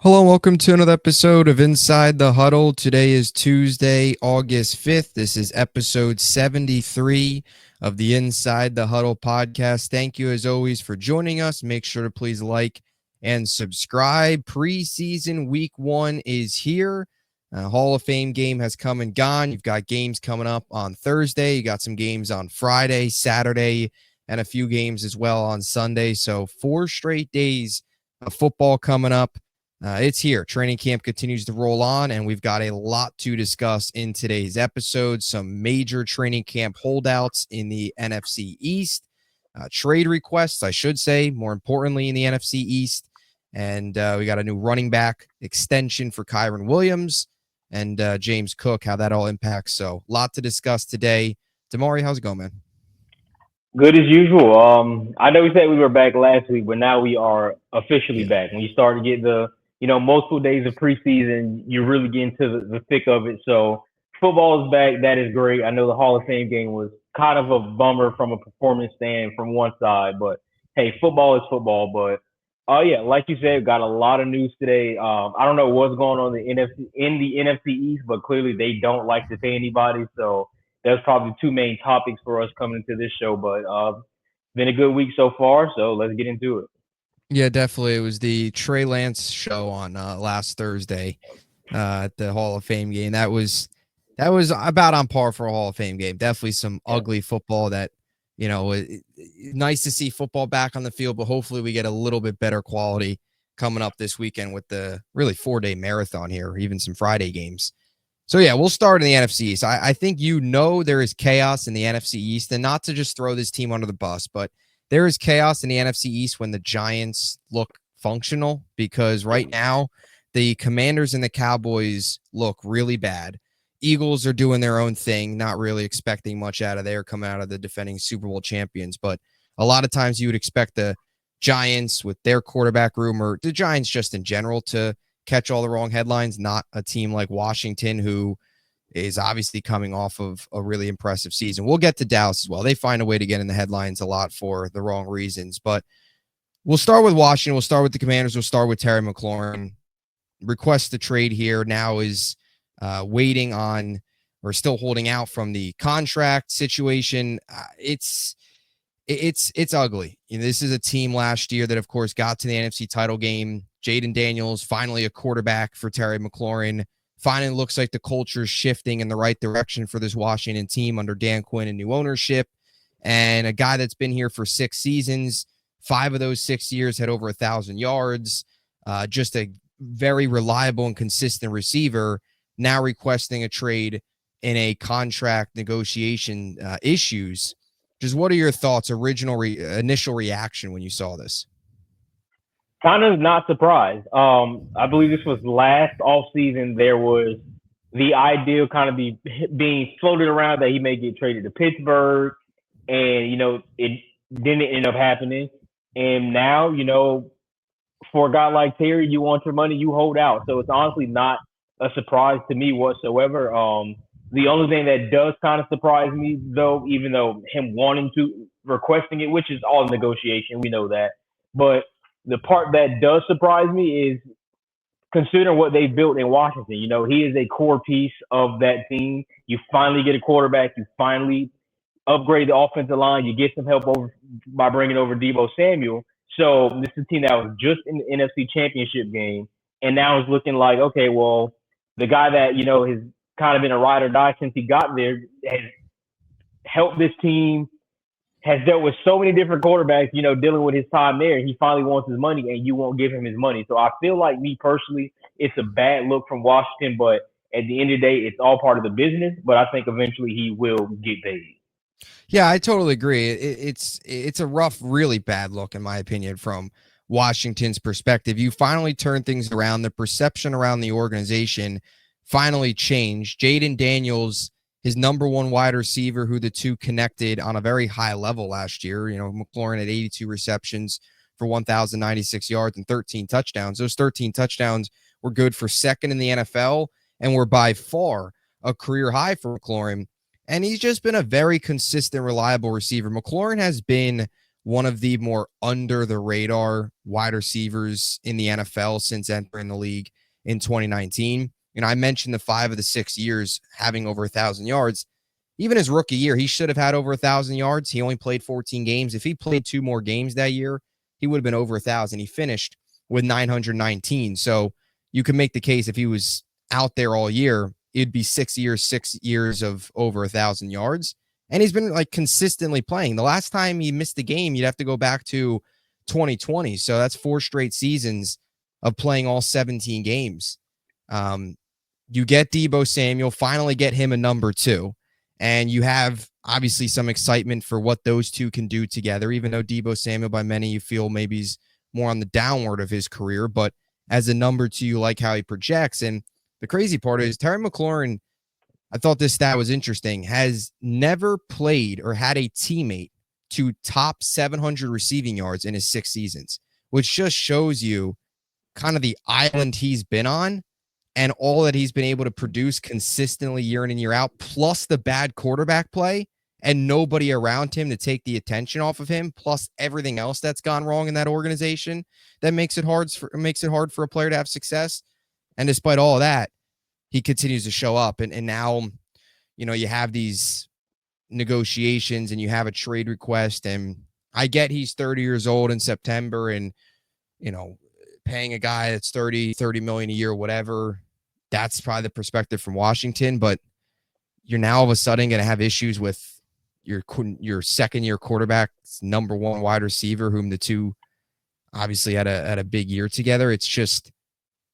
Hello, and welcome to another episode of Inside the Huddle. Today is Tuesday, August 5th. This is episode 73 of the Inside the Huddle podcast. Thank you, as always, for joining us. Make sure to please like and subscribe. Preseason week one is here. Hall of Fame game has come and gone. You've got games coming up on Thursday. You got some games on Friday, Saturday, and a few games as well on Sunday. So 4 straight days of football coming up. It's here. Training camp continues to roll on, and we've got a lot to discuss in today's episode. Some major training camp holdouts in the NFC East, trade requests, I should say, more importantly, in the NFC East. And we got a new running back extension for Kyren Williams and James Cook, how that all impacts. So, a lot to discuss today. DiMari, how's it going, man? Good as usual. I know we said we were back last week, but now we are officially back. When you start to get the multiple days of preseason, you really get into the thick of it. So football is back. That is great. I know the Hall of Fame game was kind of a bummer from a performance stand from one side, but hey, football is football. But yeah, like you said, got a lot of news today. I don't know what's going on in the NFC East, but clearly they don't like to pay anybody. So that's probably two main topics for us coming into this show. But been a good week so far. So let's get into it. Yeah, definitely. It was the Trey Lance show on last Thursday at the Hall of Fame game. That was about on par for a Hall of Fame game. Definitely some ugly football that, nice to see football back on the field, but hopefully we get a little bit better quality coming up this weekend with the really 4-day marathon here, or even some Friday games. So, yeah, we'll start in the NFC East. I think there is chaos in the NFC East, and not to just throw this team under the bus, but there is chaos in the NFC East when the Giants look functional, because right now the Commanders and the Cowboys look really bad. Eagles are doing their own thing, not really expecting much out of there, coming out of the defending Super Bowl champions. But a lot of times you would expect the Giants with their quarterback room, or the Giants just in general, to catch all the wrong headlines, not a team like Washington, who is obviously coming off of a really impressive season. We'll get to Dallas as well. They find a way to get in the headlines a lot for the wrong reasons. But we'll start with Washington. We'll start with the Commanders. We'll start with Terry McLaurin. Request the trade here now is waiting on, or still holding out from, the contract situation. It's ugly. This is a team last year that, of course, got to the NFC title game. Jaden Daniels, finally a quarterback for Terry McLaurin. Finally looks like the culture is shifting in the right direction for this Washington team under Dan Quinn and new ownership. And a guy that's been here for 6 seasons, 5 of those 6 years had over 1,000 yards. Just a very reliable and consistent receiver, now requesting a trade in a contract negotiation issues. Just what are your thoughts, initial reaction when you saw this? Kind of not surprised. I believe this was last off season. There was the idea kind of being floated around that he may get traded to Pittsburgh, and it didn't end up happening. And now, for a guy like Terry, you want your money, you hold out. So it's honestly not a surprise to me whatsoever. The only thing that does kind of surprise me, though, even though him requesting it, which is all negotiation, we know that, but the part that does surprise me is considering what they built in Washington. He is a core piece of that team. You finally get a quarterback. You finally upgrade the offensive line. You get some help by bringing over Deebo Samuel. So this is a team that was just in the NFC Championship game, and now it's looking like, okay, well, the guy that, has kind of been a ride or die since he got there has helped this team, has dealt with so many different quarterbacks, dealing with his time there. He finally wants his money, and you won't give him his money. So I feel like, me personally, it's a bad look from Washington, but at the end of the day, it's all part of the business. But I think eventually he will get paid. Yeah, I totally agree. It's a rough, really bad look, in my opinion, from Washington's perspective. You finally turn things around. The perception around the organization finally changed. Jaden Daniels, his number one wide receiver, who the two connected on a very high level last year. McLaurin had 82 receptions for 1,096 yards and 13 touchdowns. Those 13 touchdowns were good for second in the NFL and were by far a career high for McLaurin. And he's just been a very consistent, reliable receiver. McLaurin has been one of the more under the radar wide receivers in the NFL since entering the league in 2019. And I mentioned the 5 of the 6 years having over 1,000 yards. Even his rookie year, he should have had over 1,000 yards. He only played 14 games. If he played 2 more games that year, he would have been over 1,000. He finished with 919. So you can make the case if he was out there all year, it'd be 6 years of over 1,000 yards. And he's been like consistently playing. The last time he missed the game, you'd have to go back to 2020. So that's 4 straight seasons of playing all 17 games. You get Deebo Samuel, finally get him a number 2. And you have obviously some excitement for what those two can do together, even though Deebo Samuel, by many, you feel maybe he's more on the downward of his career. But as a number 2, you like how he projects. And the crazy part is Terry McLaurin, I thought this stat was interesting, has never played or had a teammate to top 700 receiving yards in his 6 seasons, which just shows you kind of the island he's been on and all that he's been able to produce consistently year in and year out, plus the bad quarterback play and nobody around him to take the attention off of him, plus everything else that's gone wrong in that organization that makes it hard for a player to have success. And despite all of that, he continues to show up. And now, you have these negotiations and you have a trade request. And I get he's 30 years old in September and, paying a guy that's 30 million a year, whatever. That's probably the perspective from Washington. But you're now all of a sudden going to have issues with your second-year quarterback's number 1 wide receiver, whom the two obviously had a big year together. It's just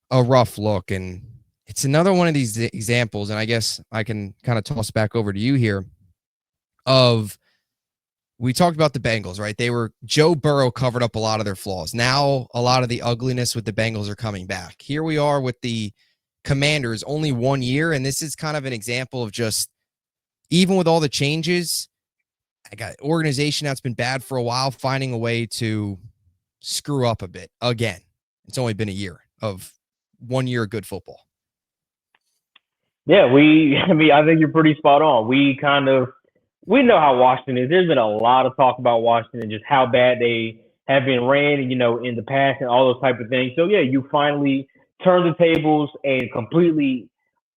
a rough look. And it's another one of these examples, and I guess I can kind of toss back over to you here, we talked about the Bengals, right? Joe Burrow covered up a lot of their flaws. Now a lot of the ugliness with the Bengals are coming back. Here we are with the Commanders, only 1 year, and this is kind of an example of just, even with all the changes, I got an organization that's been bad for a while, finding a way to screw up a bit again. It's only been a year of 1 year of good football. Yeah, I think you're pretty spot on. We know how Washington is. There's been a lot of talk about Washington and just how bad they have been ran, in the past and all those type of things. So yeah, you finally turn the tables and completely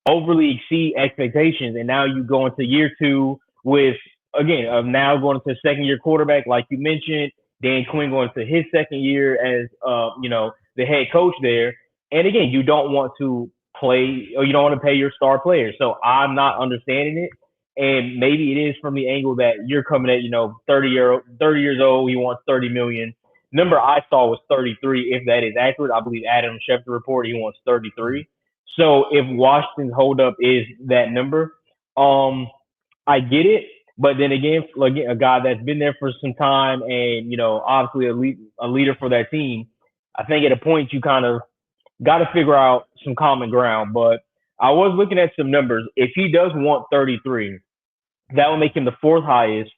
overly exceed expectations. And now you go into year 2 with, again, now going into second-year quarterback, like you mentioned, Dan Quinn going into his second year as, the head coach there. And again, you don't want to play, or you don't want to pay your star players. So I'm not understanding it. And maybe it is from the angle that you're coming at, 30 years old, he wants 30 million. Number I saw was 33. If that is accurate, I believe Adam Schefter reported he wants 33. So if Washington's holdup is that number, I get it. But then again, a guy that's been there for some time and, obviously a leader for that team, I think at a point you kind of got to figure out some common ground. But I was looking at some numbers. If he does want 33, that will make him the 4th highest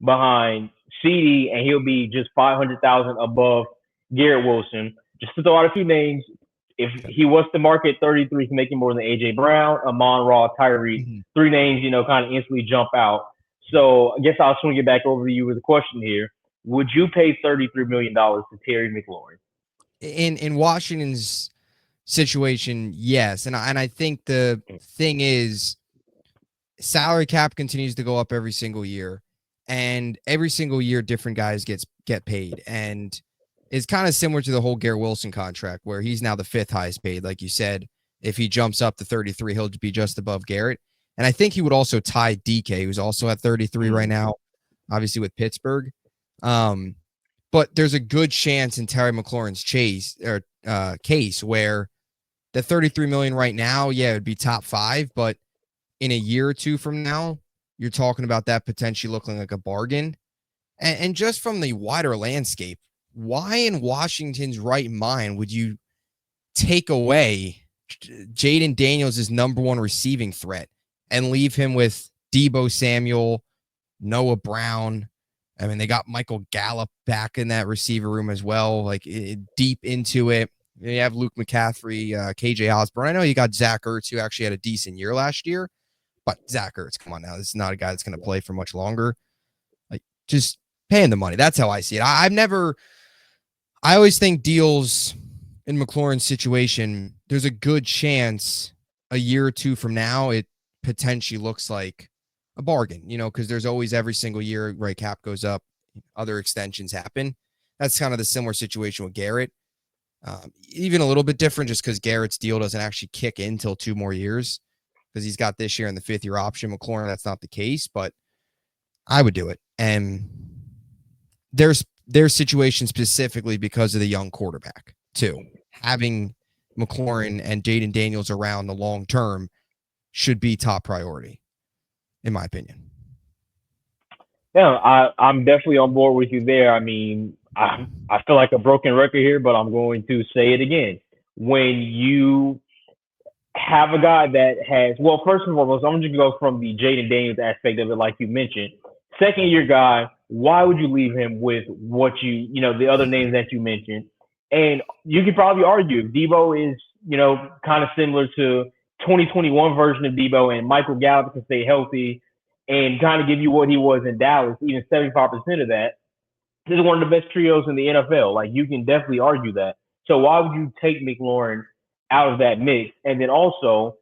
behind CD, and he'll be just 500,000 above Garrett Wilson. Just to throw out a few names, if he was to market 33, he's making more than A.J. Brown, Amon-Ra, Tyree. Mm-hmm. 3 names, kind of instantly jump out. So I guess I'll swing it back over to you with a question here. Would you pay $33 million to Terry McLaurin? In Washington's situation, yes. And I think the thing is, salary cap continues to go up every single year, and every single year different guys get paid. And it's kind of similar to the whole Garrett Wilson contract, where he's now the 5th highest paid. Like you said, if he jumps up to 33, he'll be just above Garrett. And I think he would also tie DK, who's also at 33 right now, obviously with Pittsburgh. But there's a good chance in Terry McLaurin's case where the 33 million right now, yeah, it would be top 5, but in a year or 2 from now, you're talking about that potentially looking like a bargain. And just from the wider landscape, why in Washington's right mind would you take away Jaden Daniels' number 1 receiving threat and leave him with Deebo Samuel, Noah Brown? I mean, they got Michael Gallup back in that receiver room as well, deep into it. You have Luke McCaffrey, KJ Osborne. I know you got Zach Ertz, who actually had a decent year last year, but Zach Ertz, come on now. This is not a guy that's going to play for much longer. Just paying the money. That's how I see it. I always think deals in McLaurin's situation, there's a good chance a year or two from now, it potentially looks like a bargain, because there's always every single year, right? Cap goes up, other extensions happen. That's kind of the similar situation with Garrett. Even a little bit different just because Garrett's deal doesn't actually kick in until 2 more years because he's got this year and the 5th-year option. McLaurin, that's not the case, but I would do it. And there's situation specifically because of the young quarterback, too. Having McLaurin and Jaden Daniels around the long term should be top priority, in my opinion. Yeah, I'm definitely on board with you there. I mean, I feel like a broken record here, but I'm going to say it again. When you have a guy that has, well, first and foremost, I'm just going to go from the Jaden Daniels aspect of it, like you mentioned. Second year guy, why would you leave him with what the other names that you mentioned? And you could probably argue if Debo is, kind of similar to 2021 version of Debo and Michael Gallup can stay healthy and kind of give you what he was in Dallas, even 75% of that, this is one of the best trios in the NFL. Like, you can definitely argue that. So why would you take McLaurin out of that mix? And then also,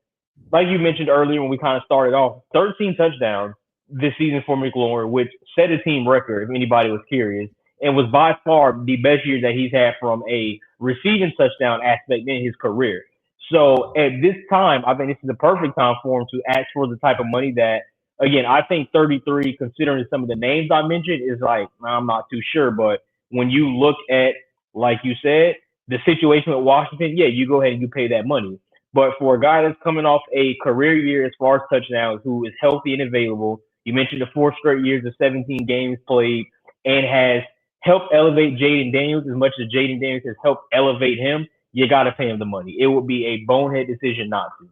like you mentioned earlier when we kind of started off, 13 touchdowns this season for McLaurin, which set a team record, if anybody was curious, and was by far the best year that he's had from a receiving touchdown aspect in his career. So at this time, I think this is the perfect time for him to ask for the type of money that, again, I think 33, considering some of the names I mentioned, is like, I'm not too sure. But when you look at, like you said, the situation with Washington, yeah, you go ahead and you pay that money. But for a guy that's coming off a career year as far as touchdowns, who is healthy and available, you mentioned the 4 straight years of 17 games played, and has helped elevate Jaden Daniels as much as Jaden Daniels has helped elevate him, you got to pay him the money. It would be a bonehead decision not to.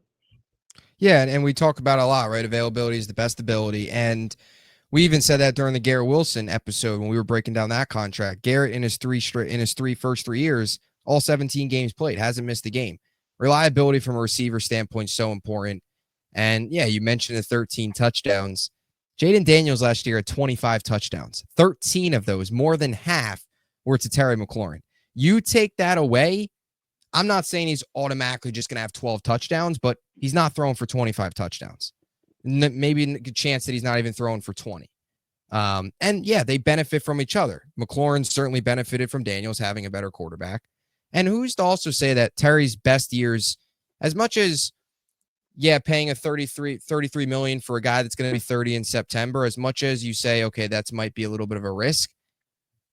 Yeah, and we talk about it a lot, right? Availability is the best ability. And we even said that during the Garrett Wilson episode when we were breaking down that contract. Garrett in his first 3 years, all 17 games played, hasn't missed a game. Reliability from a receiver standpoint is so important. And yeah, you mentioned the 13 touchdowns. Jaden Daniels last year had 25 touchdowns. 13 of those, more than half, were to Terry McLaurin. You take that away, I'm not saying he's automatically just going to have 12 touchdowns, but he's not throwing for 25 touchdowns. Maybe a good chance that he's not even throwing for 20. And yeah, they benefit from each other. McLaurin certainly benefited from Daniels having a better quarterback. And who's to also say that Terry's best years, as much as, yeah, paying a $33 million for a guy that's going to be 30 in September, as much as you say, okay, that might be a little bit of a risk,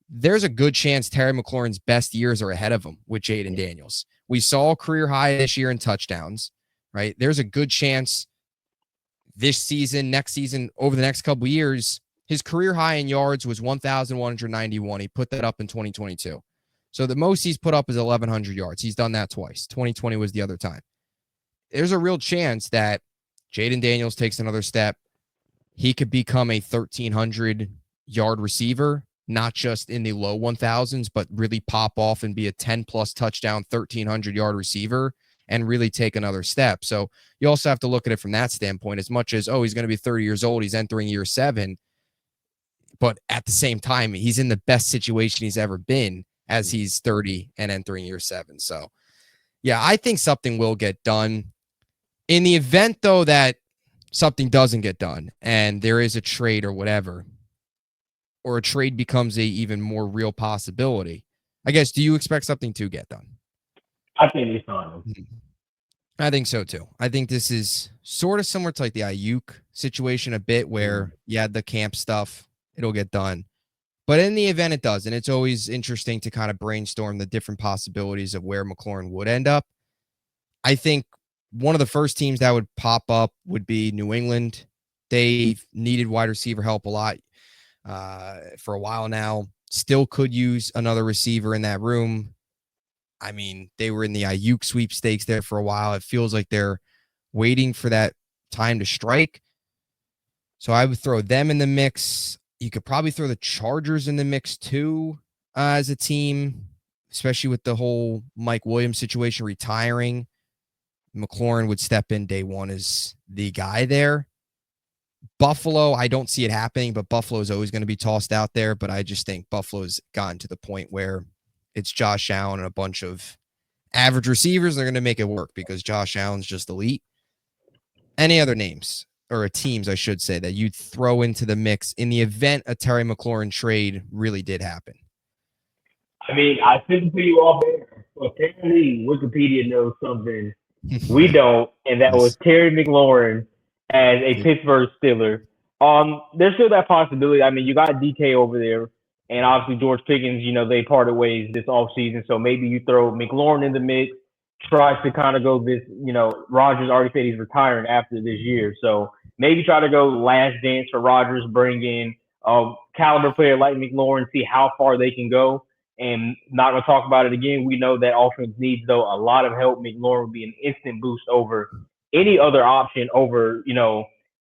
there's a good chance Terry McLaurin's best years are ahead of him with Jaden Daniels. We saw a career high this year in touchdowns, right? There's a good chance this season, next season, over the next couple of years, his career high in yards was 1,191. He put that up in 2022. So the most he's put up is 1,100 yards. He's done that twice. 2020 was the other time. There's a real chance that Jaden Daniels takes another step. He could become a 1,300-yard receiver, not just in the low 1,000s, but really pop off and be a 10-plus touchdown, 1,300-yard receiver and really take another step. So you also have to look at it from that standpoint, as much as, he's going to be 30 years old. He's entering year 7. But at the same time, he's in the best situation he's ever been as he's 30 and entering year 7. So, yeah, I think something will get done. In the event, though, that something doesn't get done and there is a trade or whatever, or a trade becomes a even more real possibility, I guess, do you expect something to get done? I think he's fine. I think so, too. I think this is sort of similar to like the Ayuk situation a bit where you had the camp stuff, it'll get done. But in the event it does, and it's always interesting to kind of brainstorm the different possibilities of where McLaurin would end up. I think one of the first teams that would pop up would be New England. They've needed wide receiver help a lot for a while now. Still could use another receiver in that room. I mean, they were in the Ayuk sweepstakes there for a while. It feels like they're waiting for that time to strike. So I would throw them in the mix. You could probably throw the Chargers in the mix too as a team, especially with the whole Mike Williams situation retiring. McLaurin would step in day one as the guy there. Buffalo, I don't see it happening, but Buffalo is always going to be tossed out there. But I just think Buffalo's gotten to the point where it's Josh Allen and a bunch of average receivers. They're going to make it work because Josh Allen's just elite. Any other names or teams, I should say, that you'd throw into the mix in the event a Terry McLaurin trade really did happen? I mean, I shouldn't put you off there. Apparently, Wikipedia knows something we don't, and that was Yes. Terry McLaurin as a Yeah. Pittsburgh Steeler. There's still that possibility. I mean, you got DK over there, and obviously George Pickens. They parted ways this offseason, so maybe you throw McLaurin in the mix. Tries to kind of go this. Rodgers already said he's retiring after this year, so maybe try to go last dance for Rodgers. Bring in a caliber player like McLaurin, see how far they can go. And not going to talk about it again. We know that offense needs, though, a lot of help. McLaurin would be an instant boost over any other option over,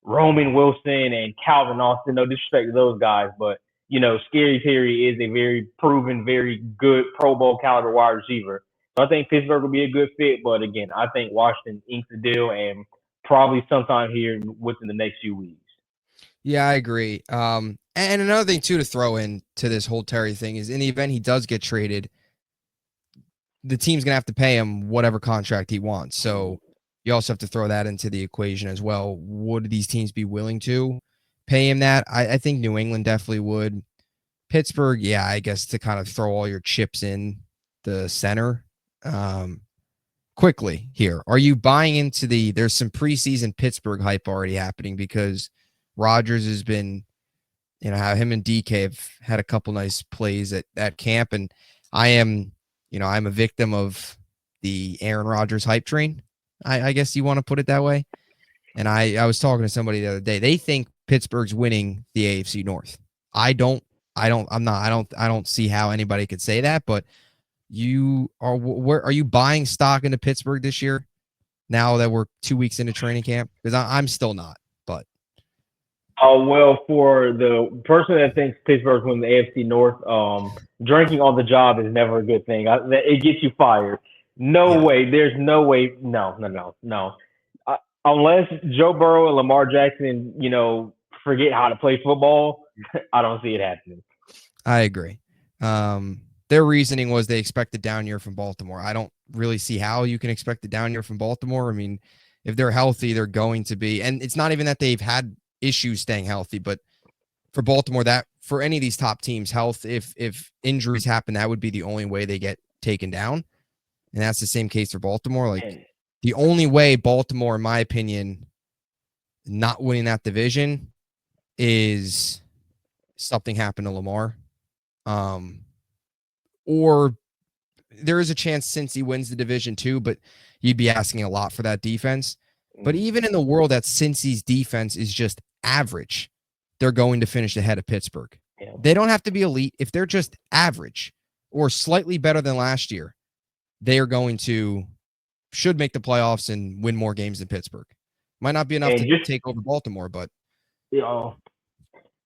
Roman Wilson and Calvin Austin. No disrespect to those guys, but, Scary Terry is a very proven, very good Pro Bowl caliber wide receiver. So I think Pittsburgh will be a good fit. But again, I think Washington inks the deal and probably sometime here within the next few weeks. Yeah, I agree. And another thing too to throw in to this whole Terry thing is in the event he does get traded, the team's gonna have to pay him whatever contract he wants. So you also have to throw that into the equation as well. Would these teams be willing to pay him that? I think New England definitely would. Pittsburgh, yeah, I guess to kind of throw all your chips in the center. Quickly here, are you buying into there's some preseason Pittsburgh hype already happening because Rodgers has been, how him and DK have had a couple nice plays at camp. And I'm a victim of the Aaron Rodgers hype train. I guess you want to put it that way. And I was talking to somebody the other day. They think Pittsburgh's winning the AFC North. I don't see how anybody could say that, but where are you buying stock into Pittsburgh this year now that we're 2 weeks into training camp? Because I'm still not, but. Well, for the person that thinks Pittsburgh's winning the AFC North, drinking on the job is never a good thing. It gets you fired. No way. There's no way. No. Unless Joe Burrow and Lamar Jackson, forget how to play football, I don't see it happening. I agree. Their reasoning was they expect a down year from Baltimore. I don't really see how you can expect a down year from Baltimore. I mean, if they're healthy, they're going to be. And it's not even that they've had issues staying healthy, but for Baltimore, that for any of these top teams, health, if injuries happen, that would be the only way they get taken down. And that's the same case for Baltimore. Like the only way Baltimore, in my opinion, not winning that division is something happened to Lamar. Or there is a chance since he wins the division too, but you'd be asking a lot for that defense. But even in the world that Cincy's defense is just average, they're going to finish ahead of Pittsburgh. Yeah. They don't have to be elite. If they're just average or slightly better than last year, they are should make the playoffs and win more games than Pittsburgh. Might not be enough to take over Baltimore, but.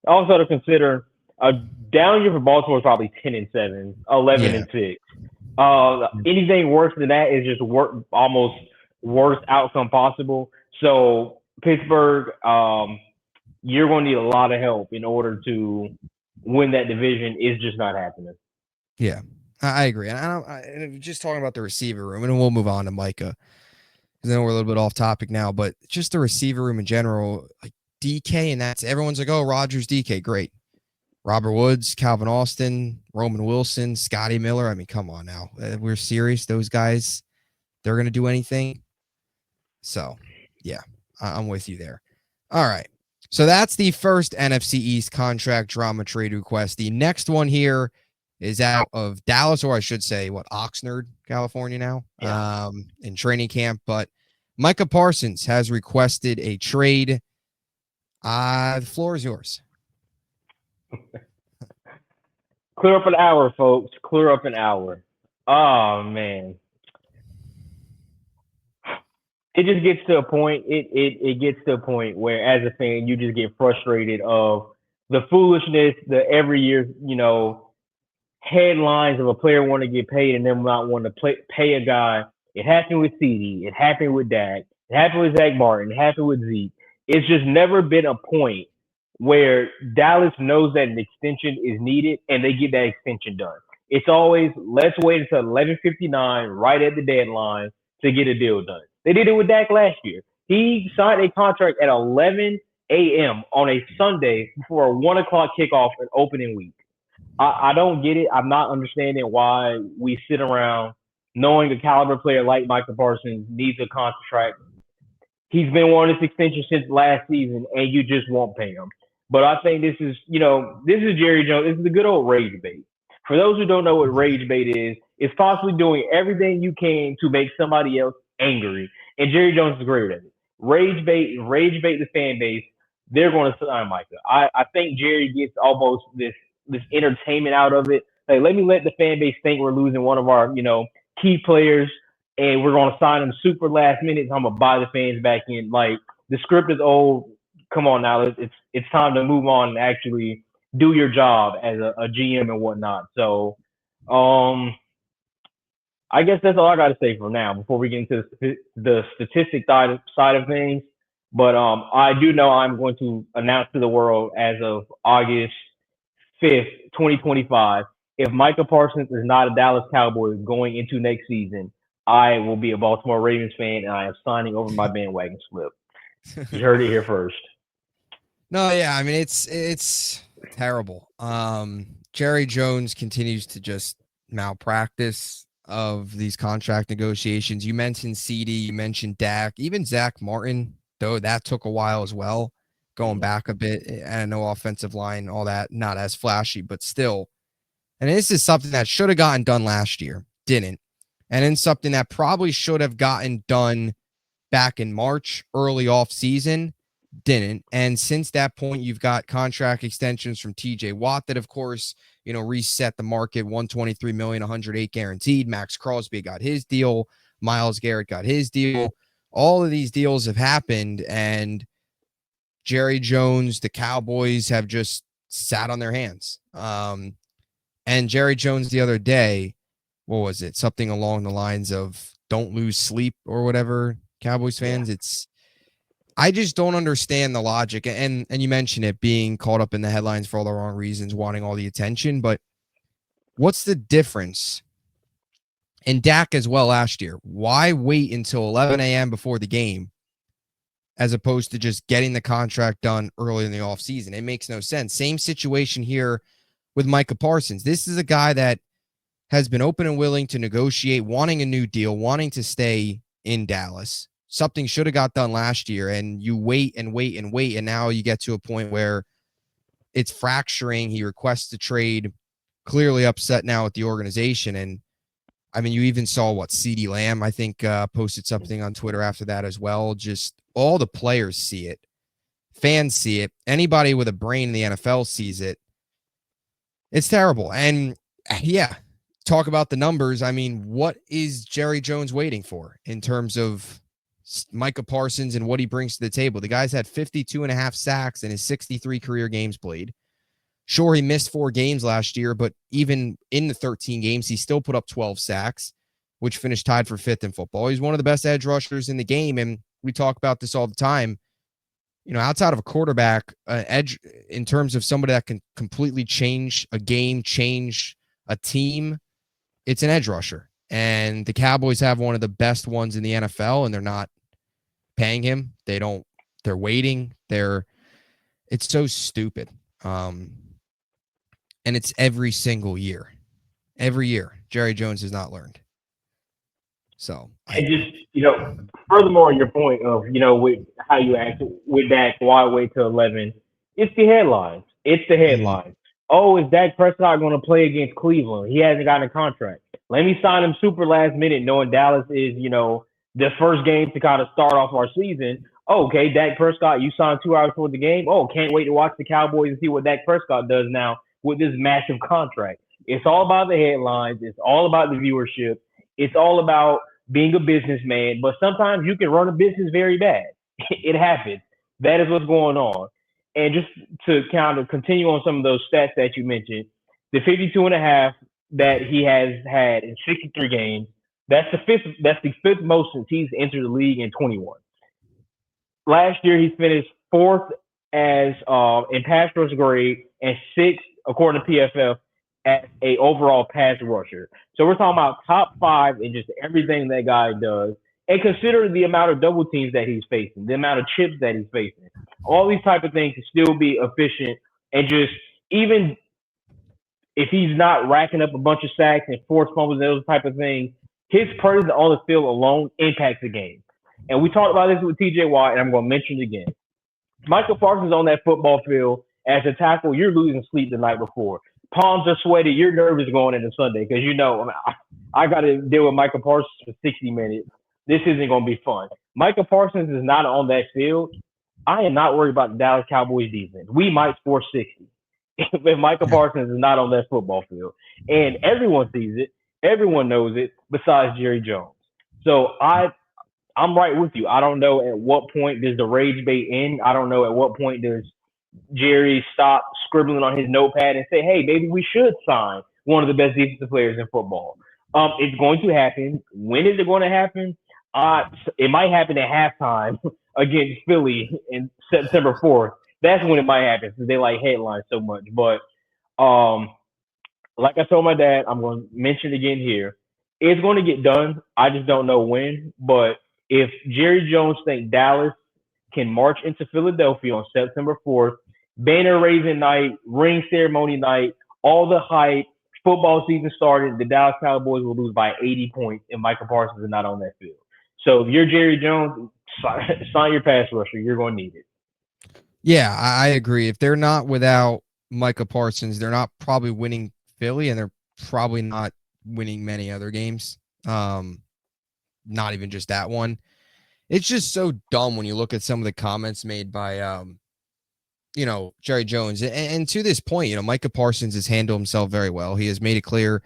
Also to consider, a down year for Baltimore is probably 10-7, 11-6. Anything worse than that is just almost worst outcome possible. So Pittsburgh, you're going to need a lot of help in order to win that division. It's just not happening. Yeah, I agree. And just talking about the receiver room, and we'll move on to Micah because I know we're a little bit off topic now, but just the receiver room in general, like DK, and everyone's like, oh, Rodgers, DK, great. Robert Woods, Calvin Austin, Roman Wilson, Scotty Miller. I mean, come on now. We're serious. Those guys, they're going to do anything. So, yeah, I'm with you there. All right. So that's the first NFC East contract drama trade request. The next one here is out of Dallas, or I should say, Oxnard, California now, in training camp. But Micah Parsons has requested a trade. The floor is yours. Clear up an hour, folks. Clear up an hour. Oh, man. It just gets to a point. It gets to a point where, as a fan, you just get frustrated of the foolishness, the every year, headlines of a player want to get paid and then not want to pay a guy. It happened with CD. It happened with Dak. It happened with Zach Martin. It happened with Zeke. it's just never been a point where Dallas knows that an extension is needed and they get that extension done. It's always let's wait until 11:59 right at the deadline to get a deal done. They did it with Dak last year. He signed a contract at 11 a.m. on a Sunday before a 1 o'clock kickoff and opening week. I don't get it. I'm not understanding why we sit around knowing a caliber player like Micah Parsons needs a contract. He's been wanting this extension since last season, and you just won't pay him. But I think this is, this is Jerry Jones. This is the good old rage bait. For those who don't know what rage bait is, it's possibly doing everything you can to make somebody else angry. And Jerry Jones is great at it. Rage bait the fan base. They're going to sign Micah. I think Jerry gets almost this entertainment out of it. Like, let me let the fan base think we're losing one of our, key players and we're going to sign him super last minute. So I'm going to buy the fans back in. Like, the script is old. Come on now. It's time to move on and actually do your job as a GM and whatnot. So, I guess that's all I got to say for now before we get into the statistic side of things. But I do know I'm going to announce to the world as of August 5th, 2025, if Micah Parsons is not a Dallas Cowboy going into next season, I will be a Baltimore Ravens fan, and I am signing over my bandwagon slip. You heard it here first. No, yeah, I mean it's terrible. Jerry Jones continues to just malpractice of these contract negotiations. You mentioned CD, you mentioned Dak, even Zach Martin, though that took a while as well, going back a bit. And no offensive line, all that, not as flashy, but still. And this is something that should have gotten done last year, didn't. And then something that probably should have gotten done back in March, early off season, didn't. And since that point, you've got contract extensions from TJ Watt that, of course, reset the market. 123 million, 108 guaranteed. Max Crosby got his deal. Myles Garrett got his deal. All of these deals have happened, and Jerry Jones, the Cowboys, have just sat on their hands. And Jerry Jones the other day, what was it? Something along the lines of "Don't lose sleep" or whatever. Cowboys fans, I just don't understand the logic. And you mentioned it being caught up in the headlines for all the wrong reasons, wanting all the attention. But what's the difference? And Dak as well last year. Why wait until 11 a.m. before the game as opposed to just getting the contract done early in the offseason? It makes no sense. Same situation here with Micah Parsons. This is a guy that has been open and willing to negotiate, wanting a new deal, wanting to stay in Dallas. Something should have got done last year, and you wait and wait and wait, and now you get to a point where it's fracturing. He requests to trade, clearly upset now with the organization. And I mean, you even saw CeeDee Lamb, I think, posted something on Twitter after that as well. Just all the players see it. Fans see it. Anybody with a brain in the NFL sees it. It's terrible. And yeah, talk about the numbers. I mean, what is Jerry Jones waiting for in terms of Micah Parsons and what he brings to the table? The guy's had 52.5 sacks in his 63 career games played. Sure, he missed 4 games last year, but even in the 13 games, he still put up 12 sacks, which finished tied for 5th in football. He's one of the best edge rushers in the game, and we talk about this all the time. Outside of a quarterback, edge in terms of somebody that can completely change a game, change a team, it's an edge rusher. And the Cowboys have one of the best ones in the NFL, and they're not paying him. They're waiting. It's so stupid. And it's every single year. Every year, Jerry Jones has not learned. So, and just, furthermore, on your point of, with how you act with Dak, why wait till 11? It's the headlines. Mm-hmm. Oh, is Dak Prescott going to play against Cleveland? He hasn't gotten a contract. Let me sign him super last minute, knowing Dallas is, the first game to kind of start off our season. Oh, okay, Dak Prescott, you signed 2 hours before the game. Oh, can't wait to watch the Cowboys and see what Dak Prescott does now with this massive contract. It's all about the headlines. It's all about the viewership. It's all about being a businessman. But sometimes you can run a business very bad. It happens. That is what's going on. And just to kind of continue on some of those stats that you mentioned, the 52.5 that he has had in 63 games, that's the fifth most since he's entered the league in 21. last year he finished fourth as in pass rush grade and sixth according to PFF as a overall pass rusher. So we're talking about top five in just everything that guy does. And consider the amount of double teams that he's facing, the amount of chips that he's facing, all these type of things to still be efficient and just even if he's not racking up a bunch of sacks and forced fumbles and those type of things, his presence on the field alone impacts the game. And we talked about this with TJ Watt, and I'm going to mention it again. Michael Parsons on that football field as a tackle, you're losing sleep the night before. Palms are sweaty. You're nervous going into Sunday because I got to deal with Michael Parsons for 60 minutes. This isn't going to be fun. Michael Parsons is not on that field. I am not worried about the Dallas Cowboys defense. We might score 60 if Michael Parsons is not on that football field. And everyone sees it. Everyone knows it besides Jerry Jones. So I'm right with you. I don't know at what point does the rage bait end. I don't know at what point does Jerry stop scribbling on his notepad and say, hey, maybe we should sign one of the best defensive players in football. It's going to happen. When is it going to happen? It might happen at halftime against Philly in September 4th. That's when it might happen because they like headlines so much. But like I told my dad, I'm going to mention it again here. It's going to get done. I just don't know when. But if Jerry Jones thinks Dallas can march into Philadelphia on September 4th, banner raising night, ring ceremony night, all the hype, football season started, the Dallas Cowboys will lose by 80 points and Micah Parsons is not on that field. So if you're Jerry Jones, sign your pass rusher. You're going to need it. Yeah, I agree. If they're not without Micah Parsons, they're not probably winning Philly, and they're probably not winning many other games. Not even just that one. It's just so dumb when you look at some of the comments made by, Jerry Jones. And to this point, Micah Parsons has handled himself very well. He has made it clear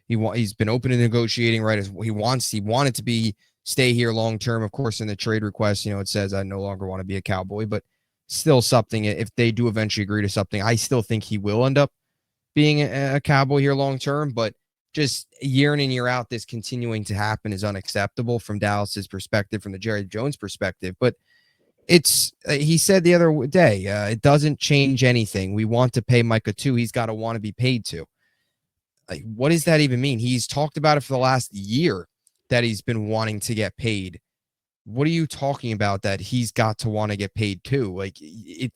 he's been open to negotiating, right? As he wanted to stay here long term. Of course, in the trade request, it says I no longer want to be a Cowboy, but still something. If they do eventually agree to something, I still think he will end up being a Cowboy here long term. But just year in and year out, this continuing to happen is unacceptable from Dallas's perspective, from the Jerry Jones perspective. But he said the other day, it doesn't change anything. We want to pay Micah too. He's got to want to be paid to. Like, what does that even mean? He's talked about it for the last year that he's been wanting to get paid. What are you talking about that he's got to want to get paid too? Like, it's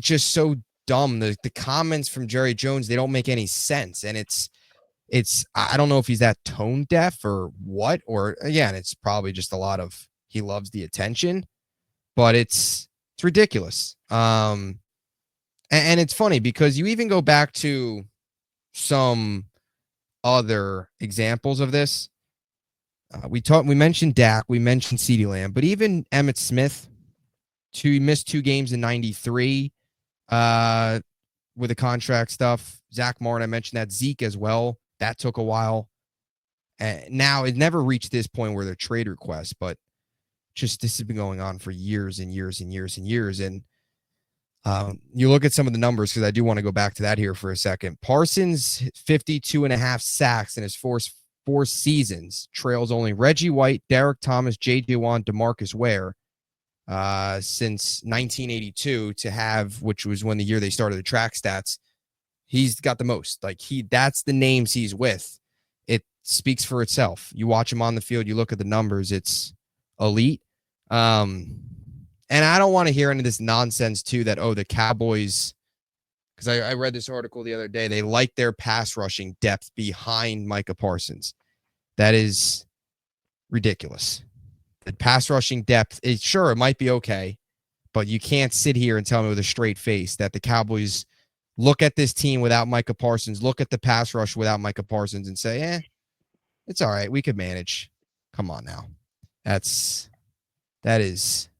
just so dumb. The comments from Jerry Jones, they don't make any sense. And I don't know if he's that tone deaf or what, or again, it's probably just a lot of, he loves the attention, but it's ridiculous. And it's funny because you even go back to some other examples of this. We mentioned Dak, we mentioned CeeDee Lamb, but even Emmitt Smith, he missed 2 games in 93 with the contract stuff. Zach Martin, I mentioned that. Zeke as well. That took a while. Now it never reached this point where they're trade requests, but just this has been going on for years and years and years and years. And you look at some of the numbers, because I do want to go back to that here for a second. Parsons, 52.5 sacks in his four seasons, trails only Reggie White, Derek Thomas, J.J. Watt, DeMarcus Ware since 1982 to have, which was when the year they started the track stats. He's got the most. That's the names he's with. It speaks for itself. You watch him on the field, you look at the numbers, it's elite. And I don't want to hear any of this nonsense too that, the Cowboys, because I read this article the other day, they like their pass rushing depth behind Micah Parsons. That is ridiculous. The pass rushing depth, it might be okay, but you can't sit here and tell me with a straight face that the Cowboys look at this team without Micah Parsons, look at the pass rush without Micah Parsons and say, it's all right. We could manage. Come on now. That is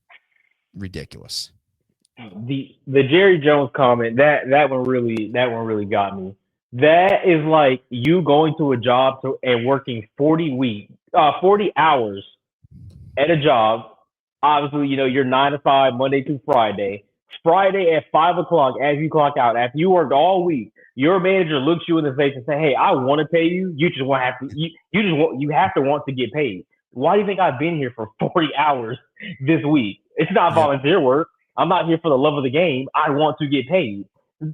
ridiculous. The Jerry Jones comment, that one really got me. That is like you going to a job and working 40 hours at a job. Obviously, you're 9 to 5, Monday through Friday. Friday at 5 o'clock, as you clock out, after you worked all week, your manager looks you in the face and say, "Hey, I want to pay you. You just want to have to. You have to want to get paid. Why do you think I've been here for 40 hours this week? It's not Yep. volunteer work. I'm not here for the love of the game. I want to get paid.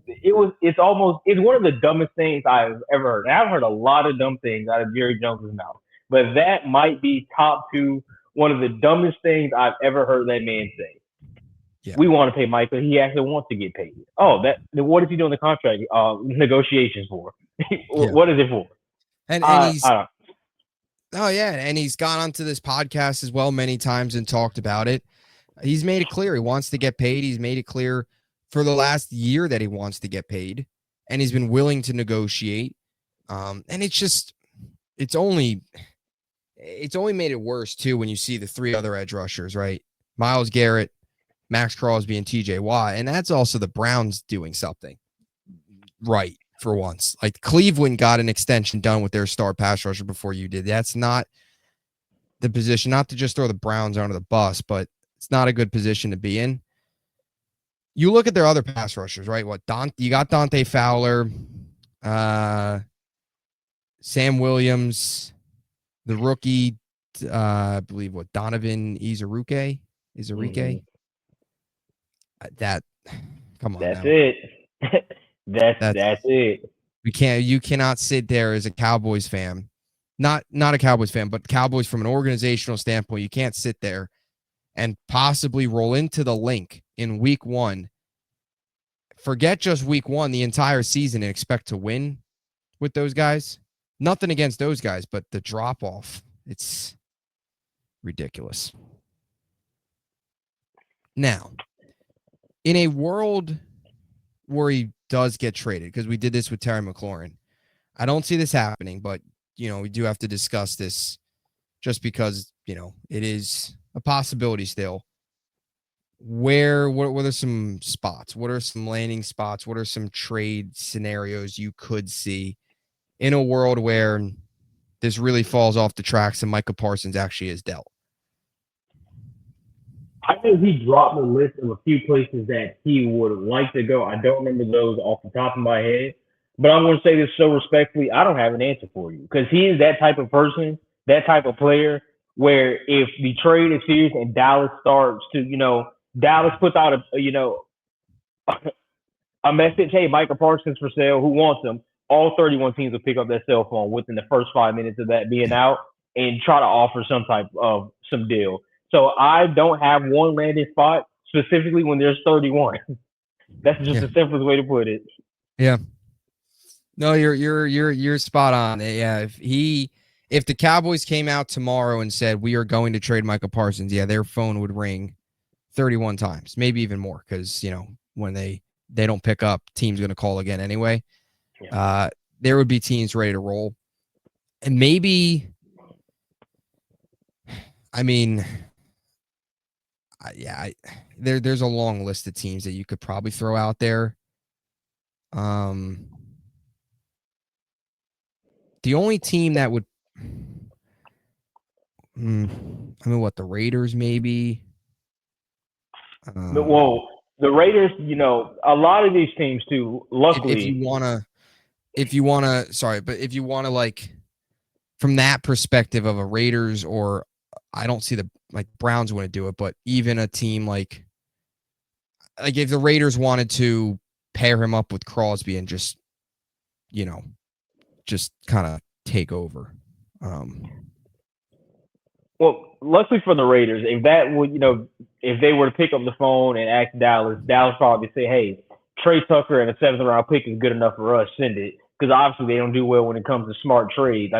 It's one of the dumbest things I've ever heard. And I've heard a lot of dumb things out of Jerry Jones' mouth, but that might be top two, one of the dumbest things I've ever heard that man say. Yeah. We want to pay Micah. He actually wants to get paid. Oh, what is he doing the contract negotiations for? What is it for? And he's and he's gone onto this podcast as well many times and talked about it. He's made it clear he wants to get paid. He's made it clear for the last year that he wants to get paid, and he's been willing to negotiate. And it's only made it worse too when you see the three other edge rushers, right? Myles Garrett, Max Crosby, and TJ Watt. And that's also the Browns doing something right for once. Like Cleveland got an extension done with their star pass rusher before you did. That's not the position, not to just throw the Browns under the bus, but it's not a good position to be in. You look at their other pass rushers, right? You got Dante Fowler, Sam Williams, the rookie, I believe Donovan Izarike. Mm-hmm. Come on. That's now. it. That's it. You cannot sit there as a Cowboys fan, not a Cowboys fan, but Cowboys from an organizational standpoint. You can't sit there and possibly roll into the link in week one. Forget just week one, the entire season, and expect to win with those guys. Nothing against those guys, but the drop off, it's ridiculous. Now, in a world where he does get traded, because we did this with Terry McLaurin, I don't see this happening, but, we do have to discuss this just because, it is a possibility still. What are some spots? What are some landing spots? What are some trade scenarios you could see in a world where this really falls off the tracks and Micah Parsons actually is dealt? I think he dropped the list of a few places that he would like to go. I don't remember those off the top of my head, but I'm going to say this so respectfully. I don't have an answer for you because he is that type of person, that type of player where if the trade is serious and Dallas starts to, Dallas puts out a message, hey, Micah Parsons for sale, who wants him? All 31 teams will pick up their cell phone within the first 5 minutes of that being out and try to offer some type of some deal. So I don't have one landing spot specifically when there's 31. That's just the simplest way to put it. Yeah. No, you're spot on. Yeah, if the Cowboys came out tomorrow and said we are going to trade Micah Parsons, their phone would ring 31 times, maybe even more, because when they don't pick up, team's going to call again anyway. Yeah. There would be teams ready to roll, and maybe, there's a long list of teams that you could probably throw out there. The only team that would, the Raiders maybe. Well, the Raiders, a lot of these teams too. Luckily, if you wanna like from that perspective of a Raiders, or I don't see the Browns want to do it, but even a team like if the Raiders wanted to pair him up with Crosby and just kind of take over. Well, luckily for the Raiders, if that would, if they were to pick up the phone and ask Dallas probably say, hey, Trey Tucker and a 7th round pick is good enough for us, send it. Because obviously they don't do well when it comes to smart trades.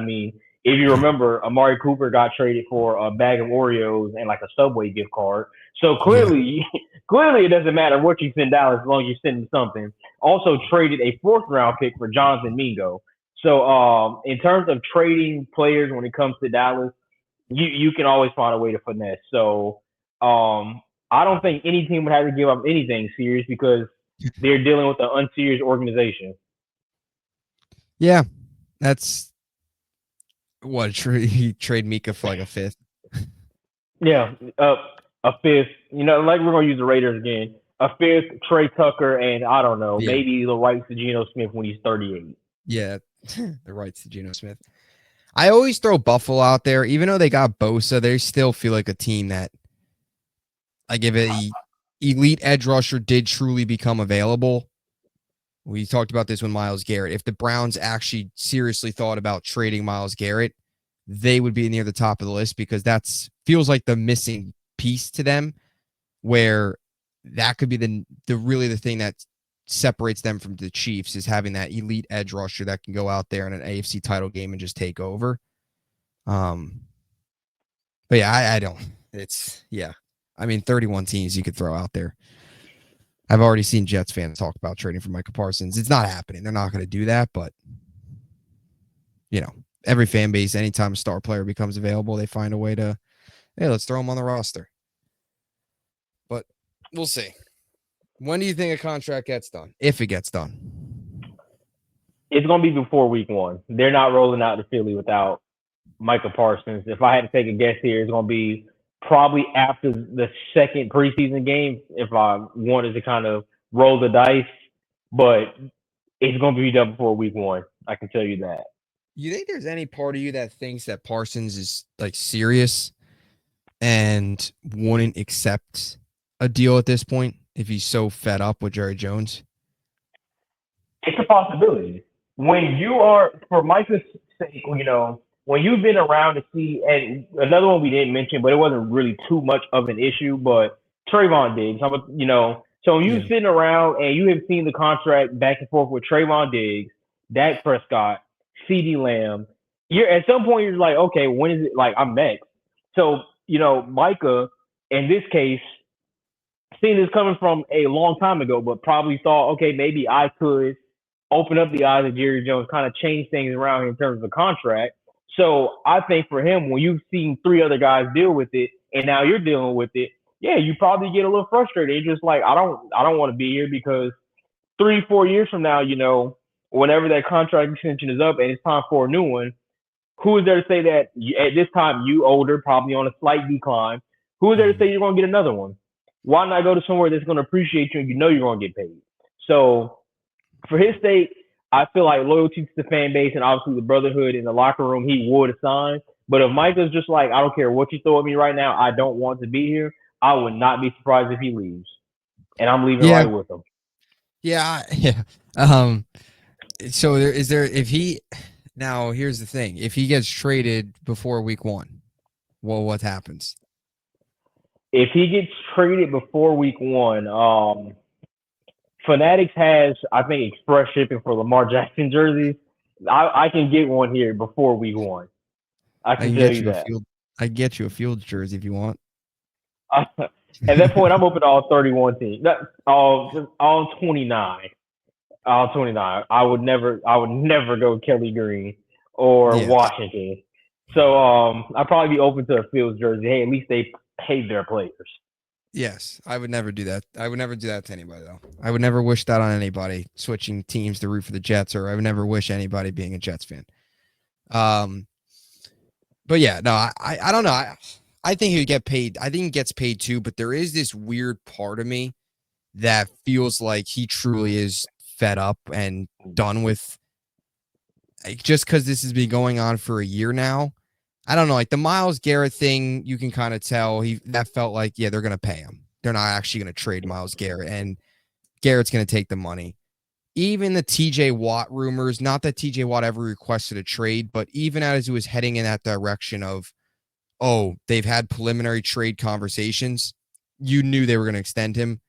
If you remember, Amari Cooper got traded for a bag of Oreos and like a Subway gift card. So clearly it doesn't matter what you send Dallas as long as you send them something. Also traded a 4th round pick for Jonathan Mingo. So in terms of trading players when it comes to Dallas, you can always find a way to finesse. So I don't think any team would have to give up anything serious because they're dealing with an unserious organization. Yeah, that's what he trade Micah for like a 5th. Yeah, a 5th. Like we're gonna use the Raiders again. A 5th, Trey Tucker, and I don't know, maybe the rights to Geno Smith when he's 38. Yeah, the rights to Geno Smith. I always throw Buffalo out there. Even though they got Bosa, they still feel like a team that, like, if a elite edge rusher did truly become available, we talked about this with Myles Garrett. If the Browns actually seriously thought about trading Myles Garrett, they would be near the top of the list because that's feels like the missing piece to them, where that could be the really the thing that separates them from the Chiefs is having that elite edge rusher that can go out there in an AFC title game and just take over. But yeah, I don't. It's yeah. I mean, 31 teams you could throw out there. I've already seen Jets fans talk about trading for Micah Parsons. It's not happening. They're not going to do that, but you know, every fan base, anytime a star player becomes available, they find a way to, hey, let's throw him on the roster. But we'll see. When do you think a contract gets done? If it gets done. It's going to be before week 1. They're not rolling out to Philly without Micah Parsons. If I had to take a guess here, it's going to be probably after the second preseason game if I wanted to kind of roll the dice. But it's going to be done before week 1. I can tell you that. You think there's any part of you that thinks that Parsons is like serious and wouldn't accept a deal at this point if he's so fed up with Jerry Jones? It's a possibility. When you are, for Micah's sake, you know, when you've been around to see, and another one we didn't mention, but it wasn't really too much of an issue, but Trayvon Diggs. How about, you know, so when you're sitting around and you have seen the contract back and forth with Trayvon Diggs, Dak Prescott, CeeDee Lamb, you're at some point you're like, okay, when is it like I'm next? So, you know, Micah, in this case, seen this coming from a long time ago, but probably thought, okay, maybe I could open up the eyes of Jerry Jones, kind of change things around in terms of the contract. So I think for him, when you've seen 3 other guys deal with it, and now you're dealing with it, yeah, you probably get a little frustrated. You're just like, I don't want to be here because 3-4 years from now, you know, whenever that contract extension is up and it's time for a new one, who is there to say that at this time you older, probably on a slight decline? Who is there to say you're going to get another one? Why not go to somewhere that's going to appreciate you and you know you're going to get paid? So for his sake, I feel like loyalty to the fan base and obviously the brotherhood in the locker room, he would assign. But if Micah's just like, I don't care what you throw at me right now, I don't want to be here, I would not be surprised if he leaves. And I'm leaving right with him. Yeah. So if he, now here's the thing. If he gets traded before week 1, well, what happens? If he gets traded before week 1, Fanatics has, I think, express shipping for Lamar Jackson jerseys. I can get one here before week 1. I can tell you that. I can get you a Fields jersey if you want. At that point, I'm open to all 31 teams. All 29. All 29. I would never go Kelly Green or Washington. So I'd probably be open to a Fields jersey. Hey, at least they paid their players. Yes, I would never do that. I would never do that to anybody, though. I would never wish that on anybody, switching teams to root for the Jets, or I would never wish anybody being a Jets fan. But yeah, no, I don't know. I think he would get paid. I think he gets paid too, but there is this weird part of me that feels like he truly is fed up and done with, like, just because this has been going on for a year now. I don't know, like the Myles Garrett thing, you can kind of tell that felt like, yeah, they're going to pay him. They're not actually going to trade Myles Garrett, and Garrett's going to take the money. Even the TJ Watt rumors, not that TJ Watt ever requested a trade, but even as it was heading in that direction of, oh, they've had preliminary trade conversations, you knew they were going to extend him.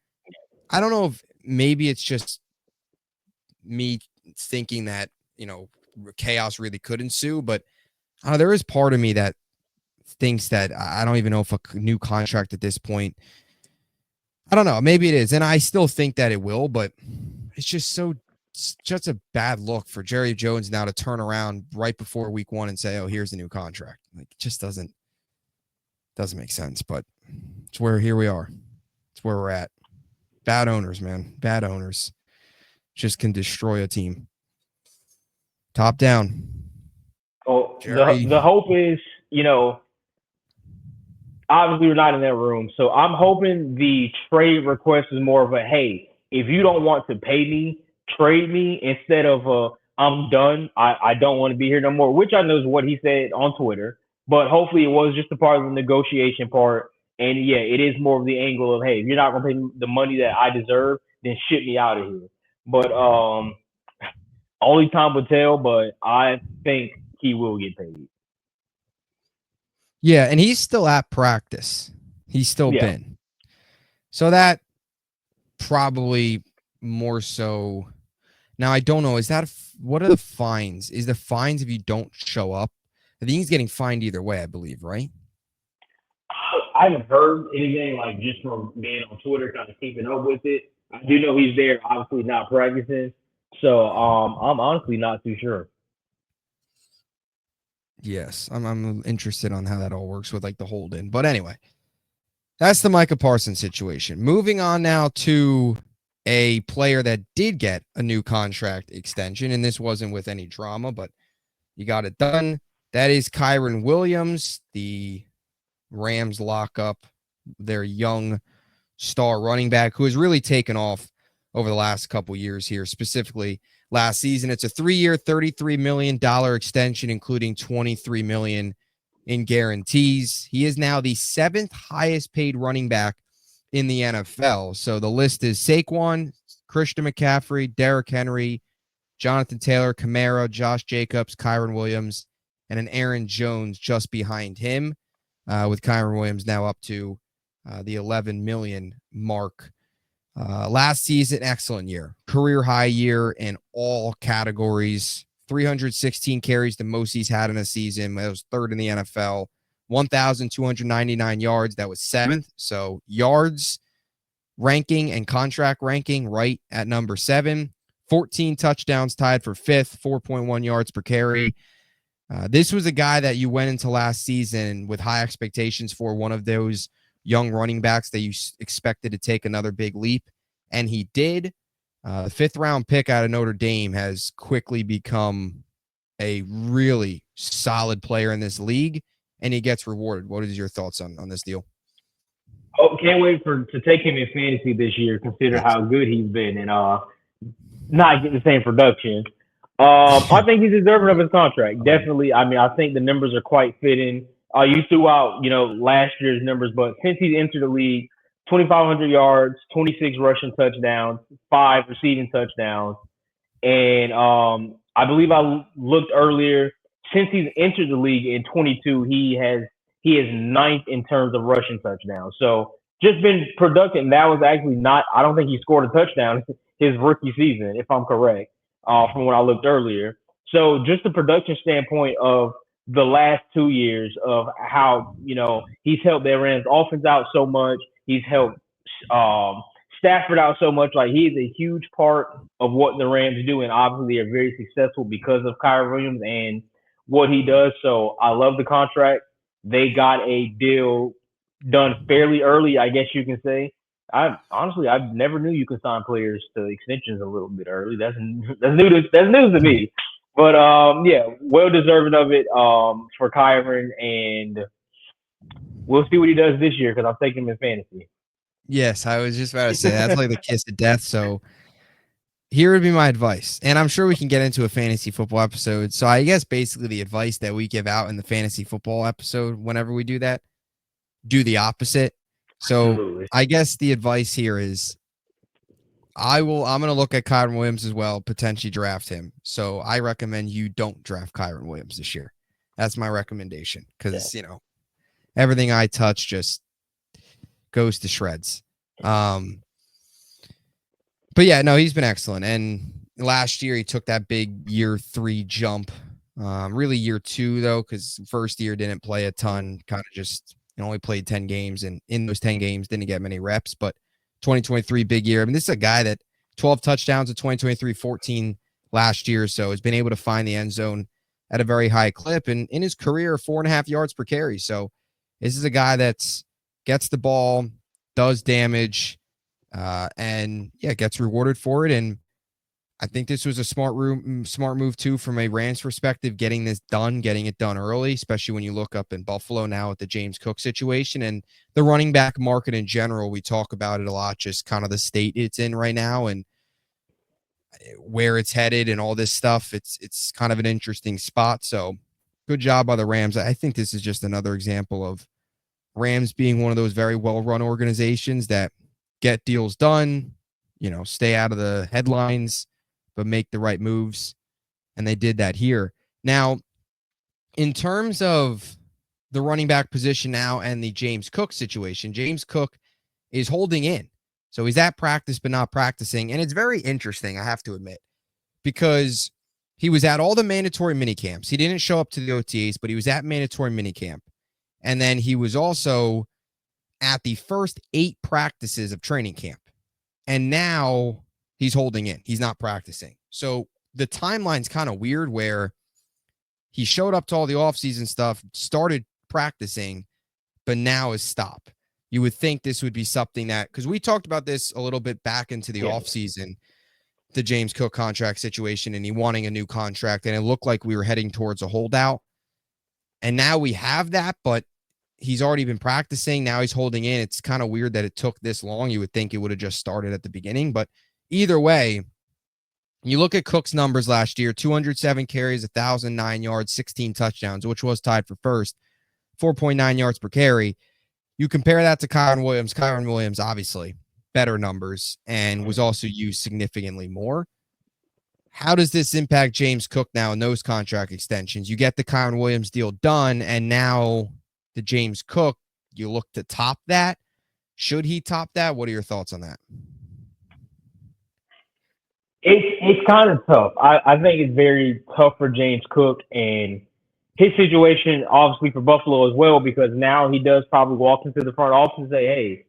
I don't know if maybe it's just me thinking that, you know, chaos really could ensue, but there is part of me that thinks that I don't even know if a new contract at this point, I don't know, maybe it is. And I still think that it will, but it's just a bad look for Jerry Jones now to turn around right before week 1 and say, oh, here's the new contract. Like, it just doesn't make sense, but it's here we are. It's where we're at. Bad owners, man. Bad owners just can destroy a team. Top down. Oh, the hope is, you know, obviously we're not in that room. So I'm hoping the trade request is more of a, hey, if you don't want to pay me, trade me, instead of I'm done. I don't want to be here no more, which I know is what he said on Twitter. But hopefully it was just a part of the negotiation part. And yeah, it is more of the angle of, hey, if you're not gonna pay me the money that I deserve, then ship me out of here. But only time will tell. But I think he will get paid. Yeah, and he's still at practice. He's still Yeah. been. So that probably more so. Now, I don't know. What are the fines? Is the fines if you don't show up? I think he's getting fined either way, I believe, right? I haven't heard anything like just from being on Twitter, kind of keeping up with it. I do know he's there, obviously not practicing. So I'm honestly not too sure. Yes, I'm interested on how that all works with like the hold in. But anyway, that's the Micah Parsons situation. Moving on now to a player that did get a new contract extension, and this wasn't with any drama, but you got it done. That is Kyren Williams, the Rams lock up their young star running back who has really taken off over the last couple years here, specifically last season. It's a 3-year, $33 million extension, including $23 million in guarantees. He is now the 7th highest paid running back in the NFL. So the list is Saquon, Christian McCaffrey, Derrick Henry, Jonathan Taylor, Kamara, Josh Jacobs, Kyren Williams, and an Aaron Jones just behind him, with Kyren Williams now up to the 11 million mark. Last season, excellent year, career high year in all categories. 316 carries, the most he's had in a season. That was third in the NFL. 1,299 yards. That was 7th. So yards ranking and contract ranking right at number 7. 14 touchdowns, tied for 5th. 4.1 yards per carry. This was a guy that you went into last season with high expectations for, one of those young running backs that you expected to take another big leap, and he did. The 5th-round pick out of Notre Dame has quickly become a really solid player in this league, and he gets rewarded. What is your thoughts on this deal? Oh, can't wait to take him in fantasy this year. Consider Yes. how good he's been and not getting the same production. I think he's deserving of his contract. Definitely. I mean, I think the numbers are quite fitting. You threw out, last year's numbers, but since he's entered the league, 2,500 yards, 26 rushing touchdowns, 5 receiving touchdowns, and I believe I looked earlier. Since he's entered the league in 22, he is ninth in terms of rushing touchdowns. So just been productive. And that was actually not. I don't think he scored a touchdown his rookie season, if I'm correct, from when I looked earlier. So just the production standpoint of the last 2 years of how he's helped their Rams offense out so much. He's helped Stafford out so much. Like, he is a huge part of what the Rams do, and obviously are very successful because of Kyren Williams and what he does. So I love the contract. They got a deal done fairly early, I guess you can say. I never knew you could sign players to extensions a little bit early. That's news to me. But yeah, well deserving of it for Kyren, and we'll see what he does this year because I'm taking him in fantasy. Yes, I was just about to say that's like the kiss of death. So here would be my advice, and I'm sure we can get into a fantasy football episode. So I guess basically the advice that we give out in the fantasy football episode, whenever we do that, do the opposite. So Absolutely. I guess the advice here is I'm going to look at Kyren Williams as well, potentially draft him. So I recommend you don't draft Kyren Williams this year. That's my recommendation because, everything I touch just goes to shreds. But yeah, no, he's been excellent. And last year he took that big year 3 jump. Really year 2 though, because first year didn't play a ton, kind of just only played 10 games, and in those 10 games didn't get many reps. But 2023 big year. I mean, this is a guy that 12 touchdowns in 2023, 14 last year, so has been able to find the end zone at a very high clip, and in his career 4.5 yards per carry. So this is a guy that's gets the ball, does damage, and gets rewarded for it. And I think this was a smart move too from a Rams perspective, getting it done early, especially when you look up in Buffalo now at the James Cook situation and the running back market in general. We talk about it a lot, just kind of the state it's in right now. And where it's headed and all this stuff. It's kind of an interesting spot. So good job by the Rams. I think this is just another example of Rams being one of those very well-run organizations that get deals done, stay out of the headlines, but make the right moves. And they did that here. Now, in terms of the running back position now and the James Cook situation, James Cook is holding in. So he's at practice, but not practicing. And it's very interesting, I have to admit, because he was at all the mandatory minicamps. He didn't show up to the OTAs, but he was at mandatory minicamp. And then he was also at the first 8 practices of training camp. And now he's holding in. He's not practicing. So the timeline's kind of weird where he showed up to all the offseason stuff, started practicing, but now is stopped. You would think this would be something that, because we talked about this a little bit back into the offseason, the James Cook contract situation and he wanting a new contract, and it looked like we were heading towards a holdout. And now we have that, but he's already been practicing. Now he's holding in. It's kind of weird that it took this long. You would think it would have just started at the beginning, but either way, you look at Cook's numbers last year, 207 carries, 1,009 yards, 16 touchdowns, which was tied for first, 4.9 yards per carry. You compare that to Kyren Williams. Kyren Williams, obviously, better numbers and was also used significantly more. How does this impact James Cook now in those contract extensions? You get the Kyren Williams deal done, and now the James Cook, you look to top that. Should he top that? What are your thoughts on that? It's kind of tough. I think it's very tough for James Cook and his situation, obviously for Buffalo as well, because now he does probably walk into the front office and say, hey,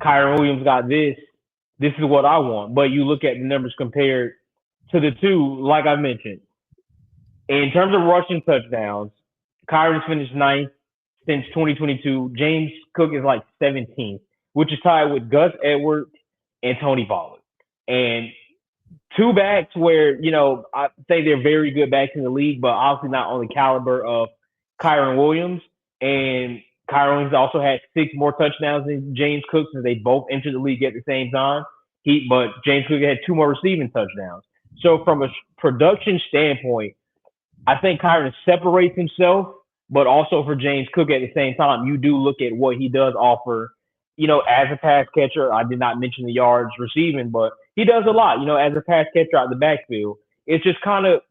Kyren Williams got this. This is what I want. But you look at the numbers compared to the two, like I mentioned. In terms of rushing touchdowns, Kyren's finished 9th since 2022. James Cook is like 17th, which is tied with Gus Edwards and Tony Pollard. And two backs where, I say they're very good backs in the league, but obviously not on the caliber of Kyren Williams. And Kyren Williams also had 6 more touchdowns than James Cook since they both entered the league at the same time. But James Cook had 2 more receiving touchdowns. So from a production standpoint, I think Kyren separates himself, but also for James Cook at the same time, you do look at what he does offer, as a pass catcher. I did not mention the yards receiving, but he does a lot, as a pass catcher out the backfield. It's kind of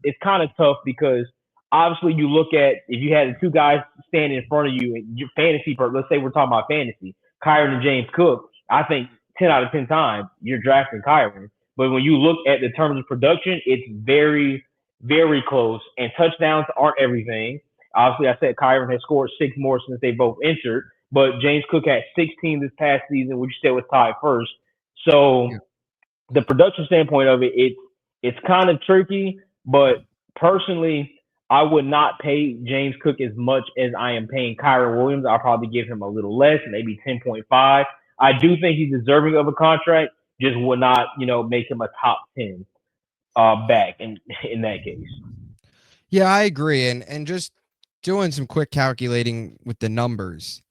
tough because obviously you look at, if you had the 2 guys standing in front of you and your fantasy, let's say we're talking about fantasy, Kyren and James Cook, I think 10 out of 10 times you're drafting Kyren. But when you look at the terms of production, it's very, very close, and touchdowns aren't everything. Obviously, I said Kyren has scored 6 more since they both entered, but James Cook had 16 this past season, which you said was tied first. So the production standpoint of it's kind of tricky, but personally, I would not pay James Cook as much as I am paying Kyren Williams. I'll probably give him a little less, maybe 10.5. I do think he's deserving of a contract, just would not, make him a top 10 back in that case. Yeah, I agree. And just doing some quick calculating with the numbers.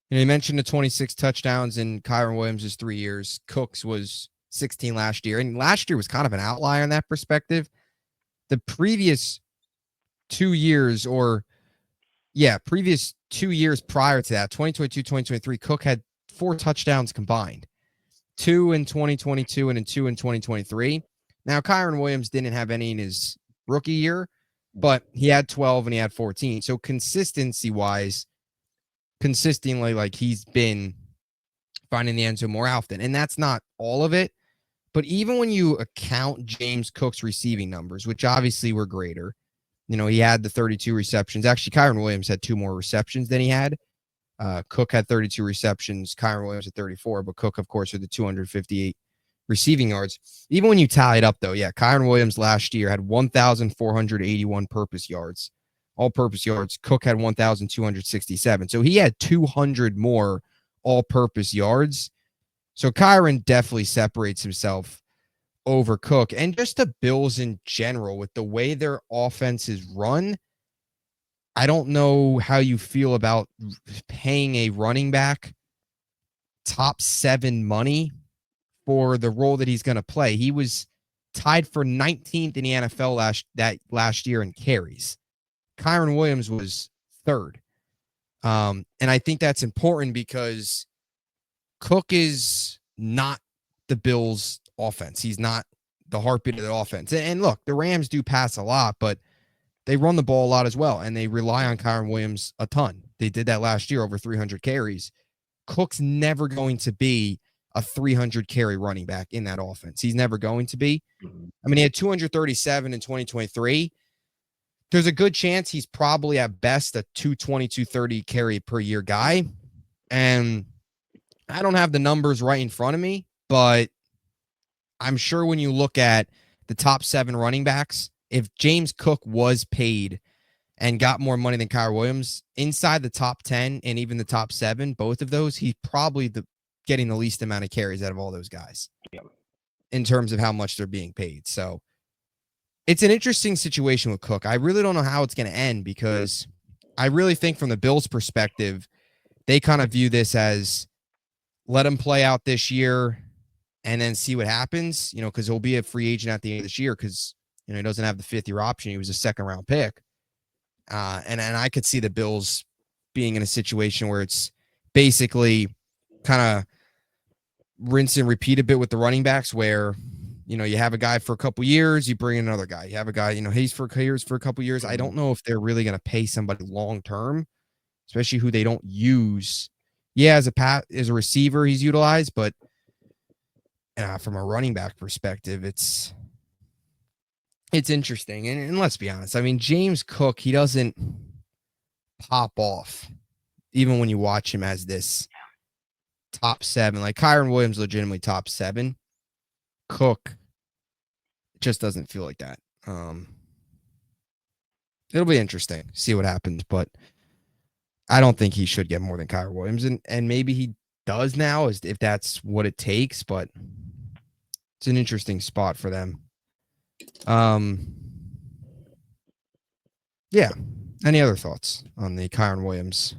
You mentioned the 26 touchdowns in Kyren Williams' 3 years. Cook's was 16 last year. And last year was kind of an outlier in that perspective. The previous 2 years previous 2 years prior to that, 2022, 2023, Cook had 4 touchdowns combined. 2 in 2022 and 2 in 2023. Now, Kyren Williams didn't have any in his rookie year, but he had 12 and he had 14. So consistently, like, he's been finding the end zone more often. And that's not all of it. But even when you account James Cook's receiving numbers, which obviously were greater, he had the 32 receptions. Actually, Kyren Williams had 2 more receptions than he had. Cook had 32 receptions. Kyren Williams had 34, but Cook, of course, had the 258 receiving yards. Even when you tally it up, though, Kyren Williams last year had 1,481 purpose yards, all-purpose yards. Cook had 1,267. So he had 200 more all-purpose yards. So Kyren definitely separates himself over Cook. And just the Bills in general, with the way their offense is run, I don't know how you feel about paying a running back top 7 money for the role that he's going to play. He was tied for 19th in the NFL last year in carries. Kyren Williams was third. And I think that's important because Cook is not the Bills' offense. He's not the heartbeat of the offense. And look, the Rams do pass a lot, but they run the ball a lot as well, and they rely on Kyren Williams a ton. They did that last year, over 300 carries. Cook's never going to be a 300 carry running back in that offense. He's never going to be. I mean, he had 237 in 2023. There's a good chance he's probably at best a 220, 230 carry per year guy. And I don't have the numbers right in front of me, but I'm sure when you look at the top 7 running backs, if James Cook was paid and got more money than Kyren Williams, inside the top 10 and even the top 7, both of those, he's probably getting the least amount of carries out of all those guys in terms of how much they're being paid. So it's an interesting situation with Cook. I really don't know how it's going to end because I really think from the Bills' perspective, they kind of view this as let him play out this year and then see what happens, because he'll be a free agent at the end of this year because, he doesn't have the 5th-year option. He was a second-round pick. And I could see the Bills being in a situation where it's basically kind of rinse and repeat a bit with the running backs where, you have a guy for a couple years, you bring in another guy. You have a guy, he's for a couple years. I don't know if they're really going to pay somebody long-term, especially who they don't use. Yeah, as a receiver, he's utilized, but from a running back perspective, it's interesting. And let's be honest. I mean, James Cook, he doesn't pop off even when you watch him as this top 7. Like Kyren Williams, legitimately top 7. Cook just doesn't feel like that. It'll be interesting. See what happens, but I don't think he should get more than Kyren Williams. And maybe he does now if that's what it takes, but it's an interesting spot for them. Yeah. Any other thoughts on the Kyren Williams,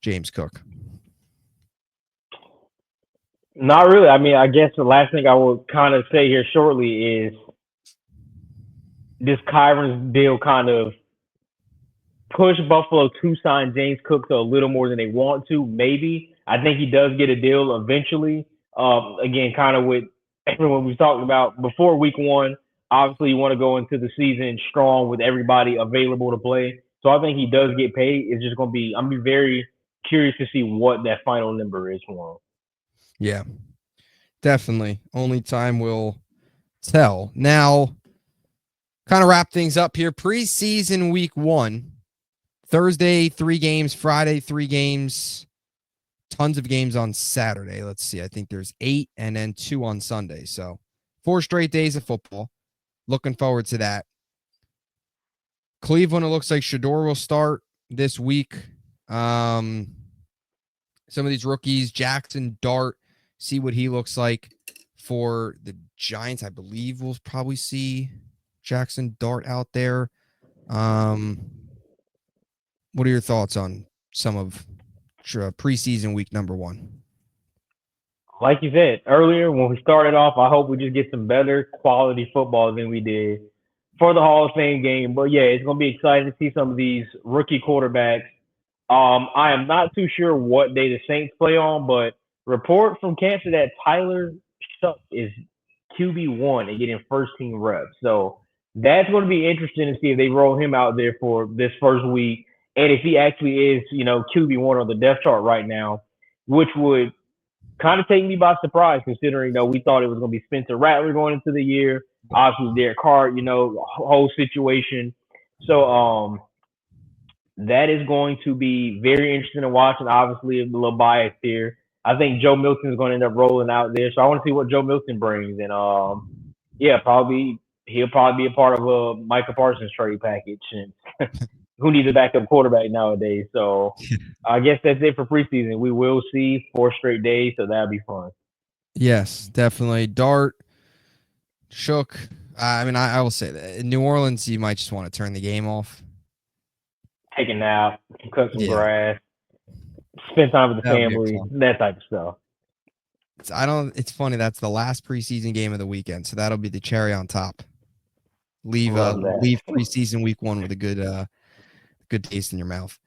James Cook? Not really. I mean, I guess the last thing I will kind of say here shortly is this Kyren's deal kind of push Buffalo to sign James Cook to a little more than they want to. Maybe. I think he does get a deal eventually. Again, kind of with everyone we've talked about before week 1. Obviously, you want to go into the season strong with everybody available to play. So I think he does get paid. It's just going to be – I'm be very curious to see what that final number is for him. Yeah, definitely. Only time will tell. Now, kind of wrap things up here. Preseason week 1. Thursday, 3 games. Friday, 3 games. Tons of games on Saturday. Let's see. I think there's 8 and then 2 on Sunday. So 4 straight days of football. Looking forward to that. Cleveland, it looks like Shador will start this week. Some of these rookies, Jackson Dart, see what he looks like. For the Giants, I believe we'll probably see Jackson Dart out there. What are your thoughts on some of preseason week number 1? Like you said earlier, when we started off, I hope we just get some better quality football than we did for the Hall of Fame game. But yeah, it's going to be exciting to see some of these rookie quarterbacks. I am not too sure what day the Saints play on, but report from Cancer that Tyler Shuck is QB1 and getting first team reps. So that's going to be interesting to see if they roll him out there for this first week. And if he actually is, QB1 on the depth chart right now, which would kind of take me by surprise considering, we thought it was going to be Spencer Rattler going into the year. Obviously, Derek Carr, whole situation. So, that is going to be very interesting to watch, and obviously a little biased here. I think Joe Milton is going to end up rolling out there, so I want to see what Joe Milton brings. And he'll probably be a part of a Micah Parsons trade package. And who needs a backup quarterback nowadays? So I guess that's it for preseason. We will see 4 straight days, so that'll be fun. Yes, definitely. Dart, Shook. I will say that in New Orleans, you might just want to turn the game off. Take a nap, cut some grass, spend time with the family, that type of stuff. It's funny. That's the last preseason game of the weekend. So that'll be the cherry on top. Leave Love that. preseason week 1 with a good taste in your mouth.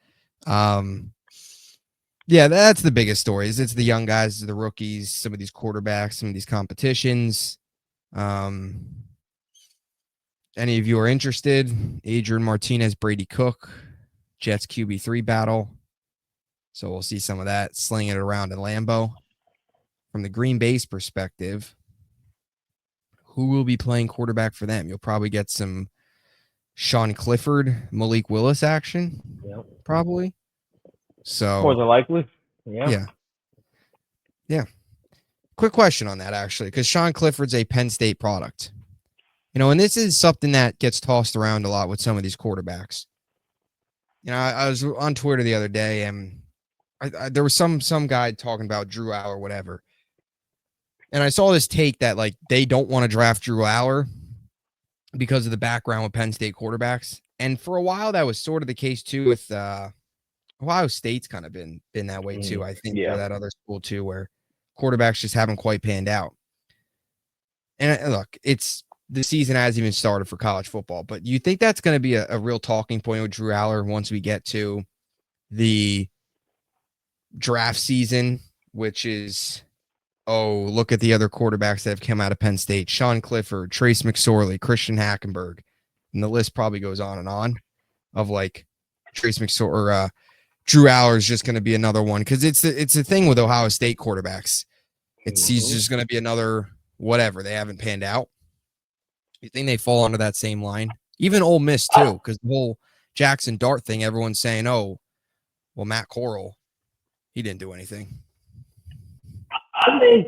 Yeah, that's the biggest stories. It's the young guys, the rookies, some of these quarterbacks, some of these competitions. Any of you are interested? Adrian Martinez, Brady Cook, Jets QB3 battle. So we'll see some of that, slinging it around in Lambeau. From the Green Bay's perspective, who will be playing quarterback for them? You'll probably get some Sean Clifford, Malik Willis action, probably. So More than likely. Yeah. Quick question on that, actually, because Sean Clifford's a Penn State product. And this is something that gets tossed around a lot with some of these quarterbacks. I was on Twitter the other day, and there was some guy talking about Drew Aller or whatever. And I saw this take that, like, they don't want to draft Drew Aller because of the background with Penn State quarterbacks. And for a while, that was sort of the case, too, with Ohio State's kind of been that way, too. I think for that other school, too, where quarterbacks just haven't quite panned out. And look, the season hasn't even started for college football, but you think that's going to be a real talking point with Drew Aller once we get to the draft season, which is, look at the other quarterbacks that have come out of Penn State: Sean Clifford, Trace McSorley, Christian Hackenberg, and the list probably goes on of like Trace McSorley or Drew Aller is just going to be another one, because it's a thing with Ohio State quarterbacks. He's just going to be another whatever. They haven't panned out. You think they fall under that same line? Even Ole Miss too, because the whole Jackson Dart thing, everyone's saying, Matt Corral, he didn't do anything. I think,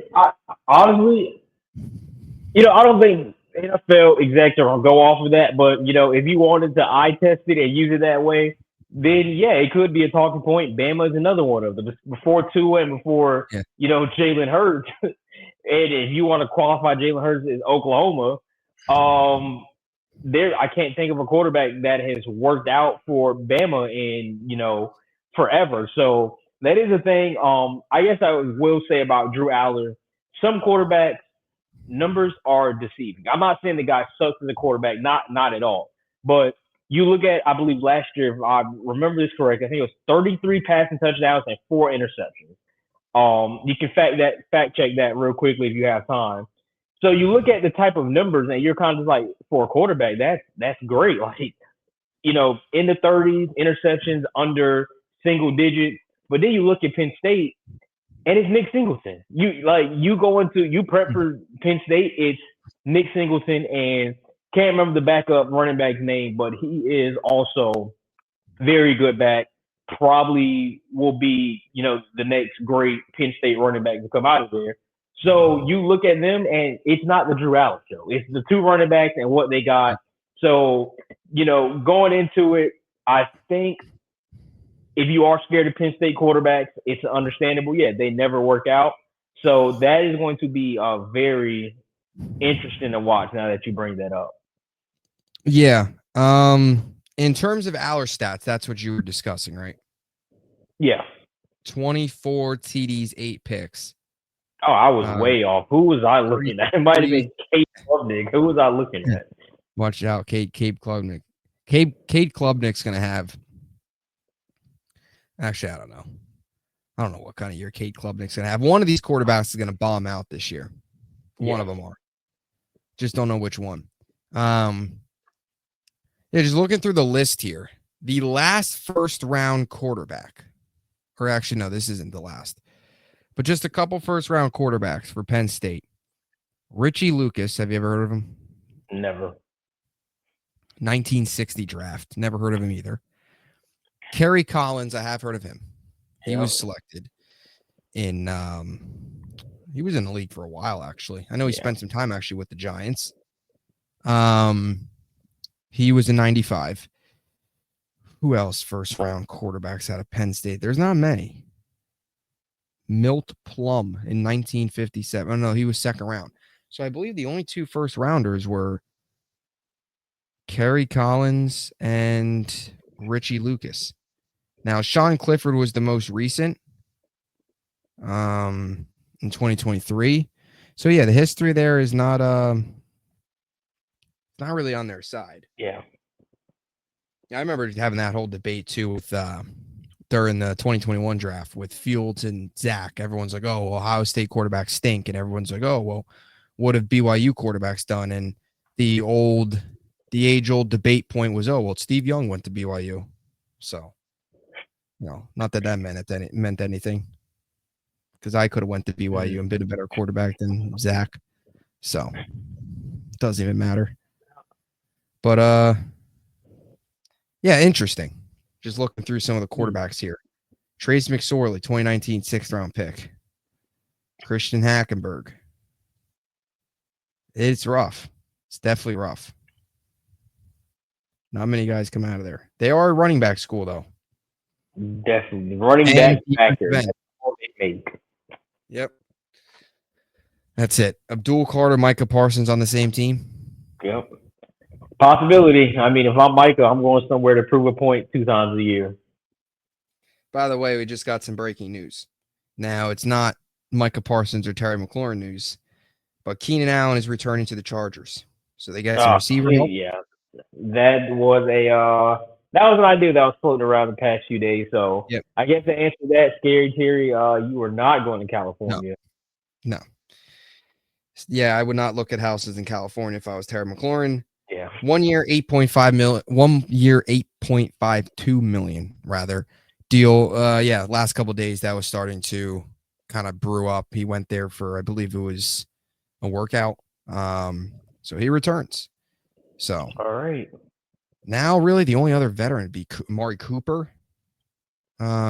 honestly, I don't think NFL execs are going to go off of that. But, if you wanted to eye test it and use it that way, then, yeah, it could be a talking point. Bama is another one of them. Before Tua and before, Jalen Hurts. And if you want to qualify Jalen Hurts as Oklahoma, I can't think of a quarterback that has worked out for Bama in, forever. So that is a thing. I guess I will say about Drew Aller, some quarterbacks numbers are deceiving. I'm not saying the guy sucks as a quarterback, not at all. But you look at, I believe last year, if I remember this correct, I think it was 33 passing touchdowns and 4 interceptions. You can fact check that real quickly if you have time. So you look at the type of numbers and you're kind of like, for a quarterback, that's great. Like, in the 30s, interceptions under single digits. But then you look at Penn State and it's Nick Singleton. You prep for Penn State, it's Nick Singleton, and can't remember the backup running back's name, but he is also very good back. Probably will be, the next great Penn State running back to come out of there. So you look at them, and it's not the Drew Aller show. It's the 2 running backs and what they got. So, going into it, I think if you are scared of Penn State quarterbacks, it's understandable. Yeah, they never work out. So that is going to be very interesting to watch now that you bring that up. Yeah. In terms of Aller stats, that's what you were discussing, right? Yeah. 24 TDs, 8 picks. Oh, I was way off. Who was I looking at? It might have been Cade Klubnik. Who was I looking at? Watch out, Cade Klubnik. Cade Klubnik's going to have... Actually, I don't know. I don't know what kind of year Cade Klubnik's going to have. One of these quarterbacks is going to bomb out this year. One of them are. Just don't know which one. Just looking through the list here. The last first-round quarterback. Or actually, no, this isn't the last. But just a couple first-round quarterbacks for Penn State. Richie Lucas. Have you ever heard of him? Never. 1960 draft. Never heard of him either. Kerry Collins. I have heard of him. He was selected in he was in the league for a while, actually. I know he spent some time actually with the Giants. He was in 95. Who else first round quarterbacks out of Penn State? There's not many. Milt Plum in 1957. Oh, no, he was second round. So I believe the only 2 first rounders were Kerry Collins and Richie Lucas. Now, Sean Clifford was the most recent. in 2023. So yeah, the history there is not really on their side. Yeah. I remember having that whole debate too with during the 2021 draft with Fields and Zach. Everyone's like, "Oh, Ohio State quarterbacks stink," and everyone's like, "Oh, well, what have BYU quarterbacks done?" And the age-old debate point was, "Oh, well, Steve Young went to BYU," so not that meant anything, because I could have went to BYU and been a better quarterback than Zach, so it doesn't even matter. But yeah, interesting. Just looking through some of the quarterbacks here. Trace McSorley, 2019 6th-round pick. Christian Hackenberg. It's rough. It's definitely rough. Not many guys come out of there. They are a running back school, though. Definitely. Running back factor. That's all they make. Yep. That's it. Abdul Carter, Micah Parsons on the same team. Yep. Possibility. I mean, if I'm Micah, I'm going somewhere to prove a point 2 times a year. By the way, we just got some breaking news. Now, it's not Micah Parsons or Terry McLaurin news, but Keenan Allen is returning to the Chargers. So they got some receiver help. Yeah. That was an idea that was floating around the past few days. So yep. I guess to answer that, Scary Terry, you were not going to California. No. Yeah, I would not look at houses in California if I was Terry McLaurin. Yeah. 1 year, 8.5 million. 1 year, 8.52 million rather deal. Yeah, last couple of days that was starting to kind of brew up. He went there for, I believe it was a workout. So he returns. So all right. Now really the only other veteran would be Amari Cooper.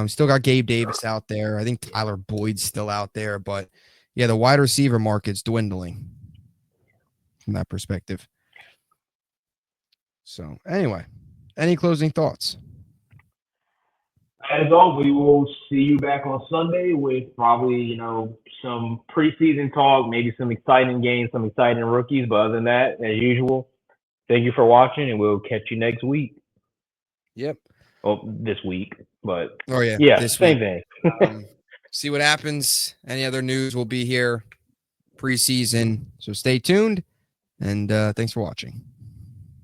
Still got Gabe Davis out there. I think Tyler Boyd's still out there, but yeah, the wide receiver market's dwindling from that perspective. So anyway, any closing thoughts? As always, we will see you back on Sunday with probably, some preseason talk, maybe some exciting games, some exciting rookies. But other than that, as usual, thank you for watching, and we'll catch you next week. Yep. Well, this week, but this same week. thing. See what happens. Any other news will be here preseason. So stay tuned, and thanks for watching.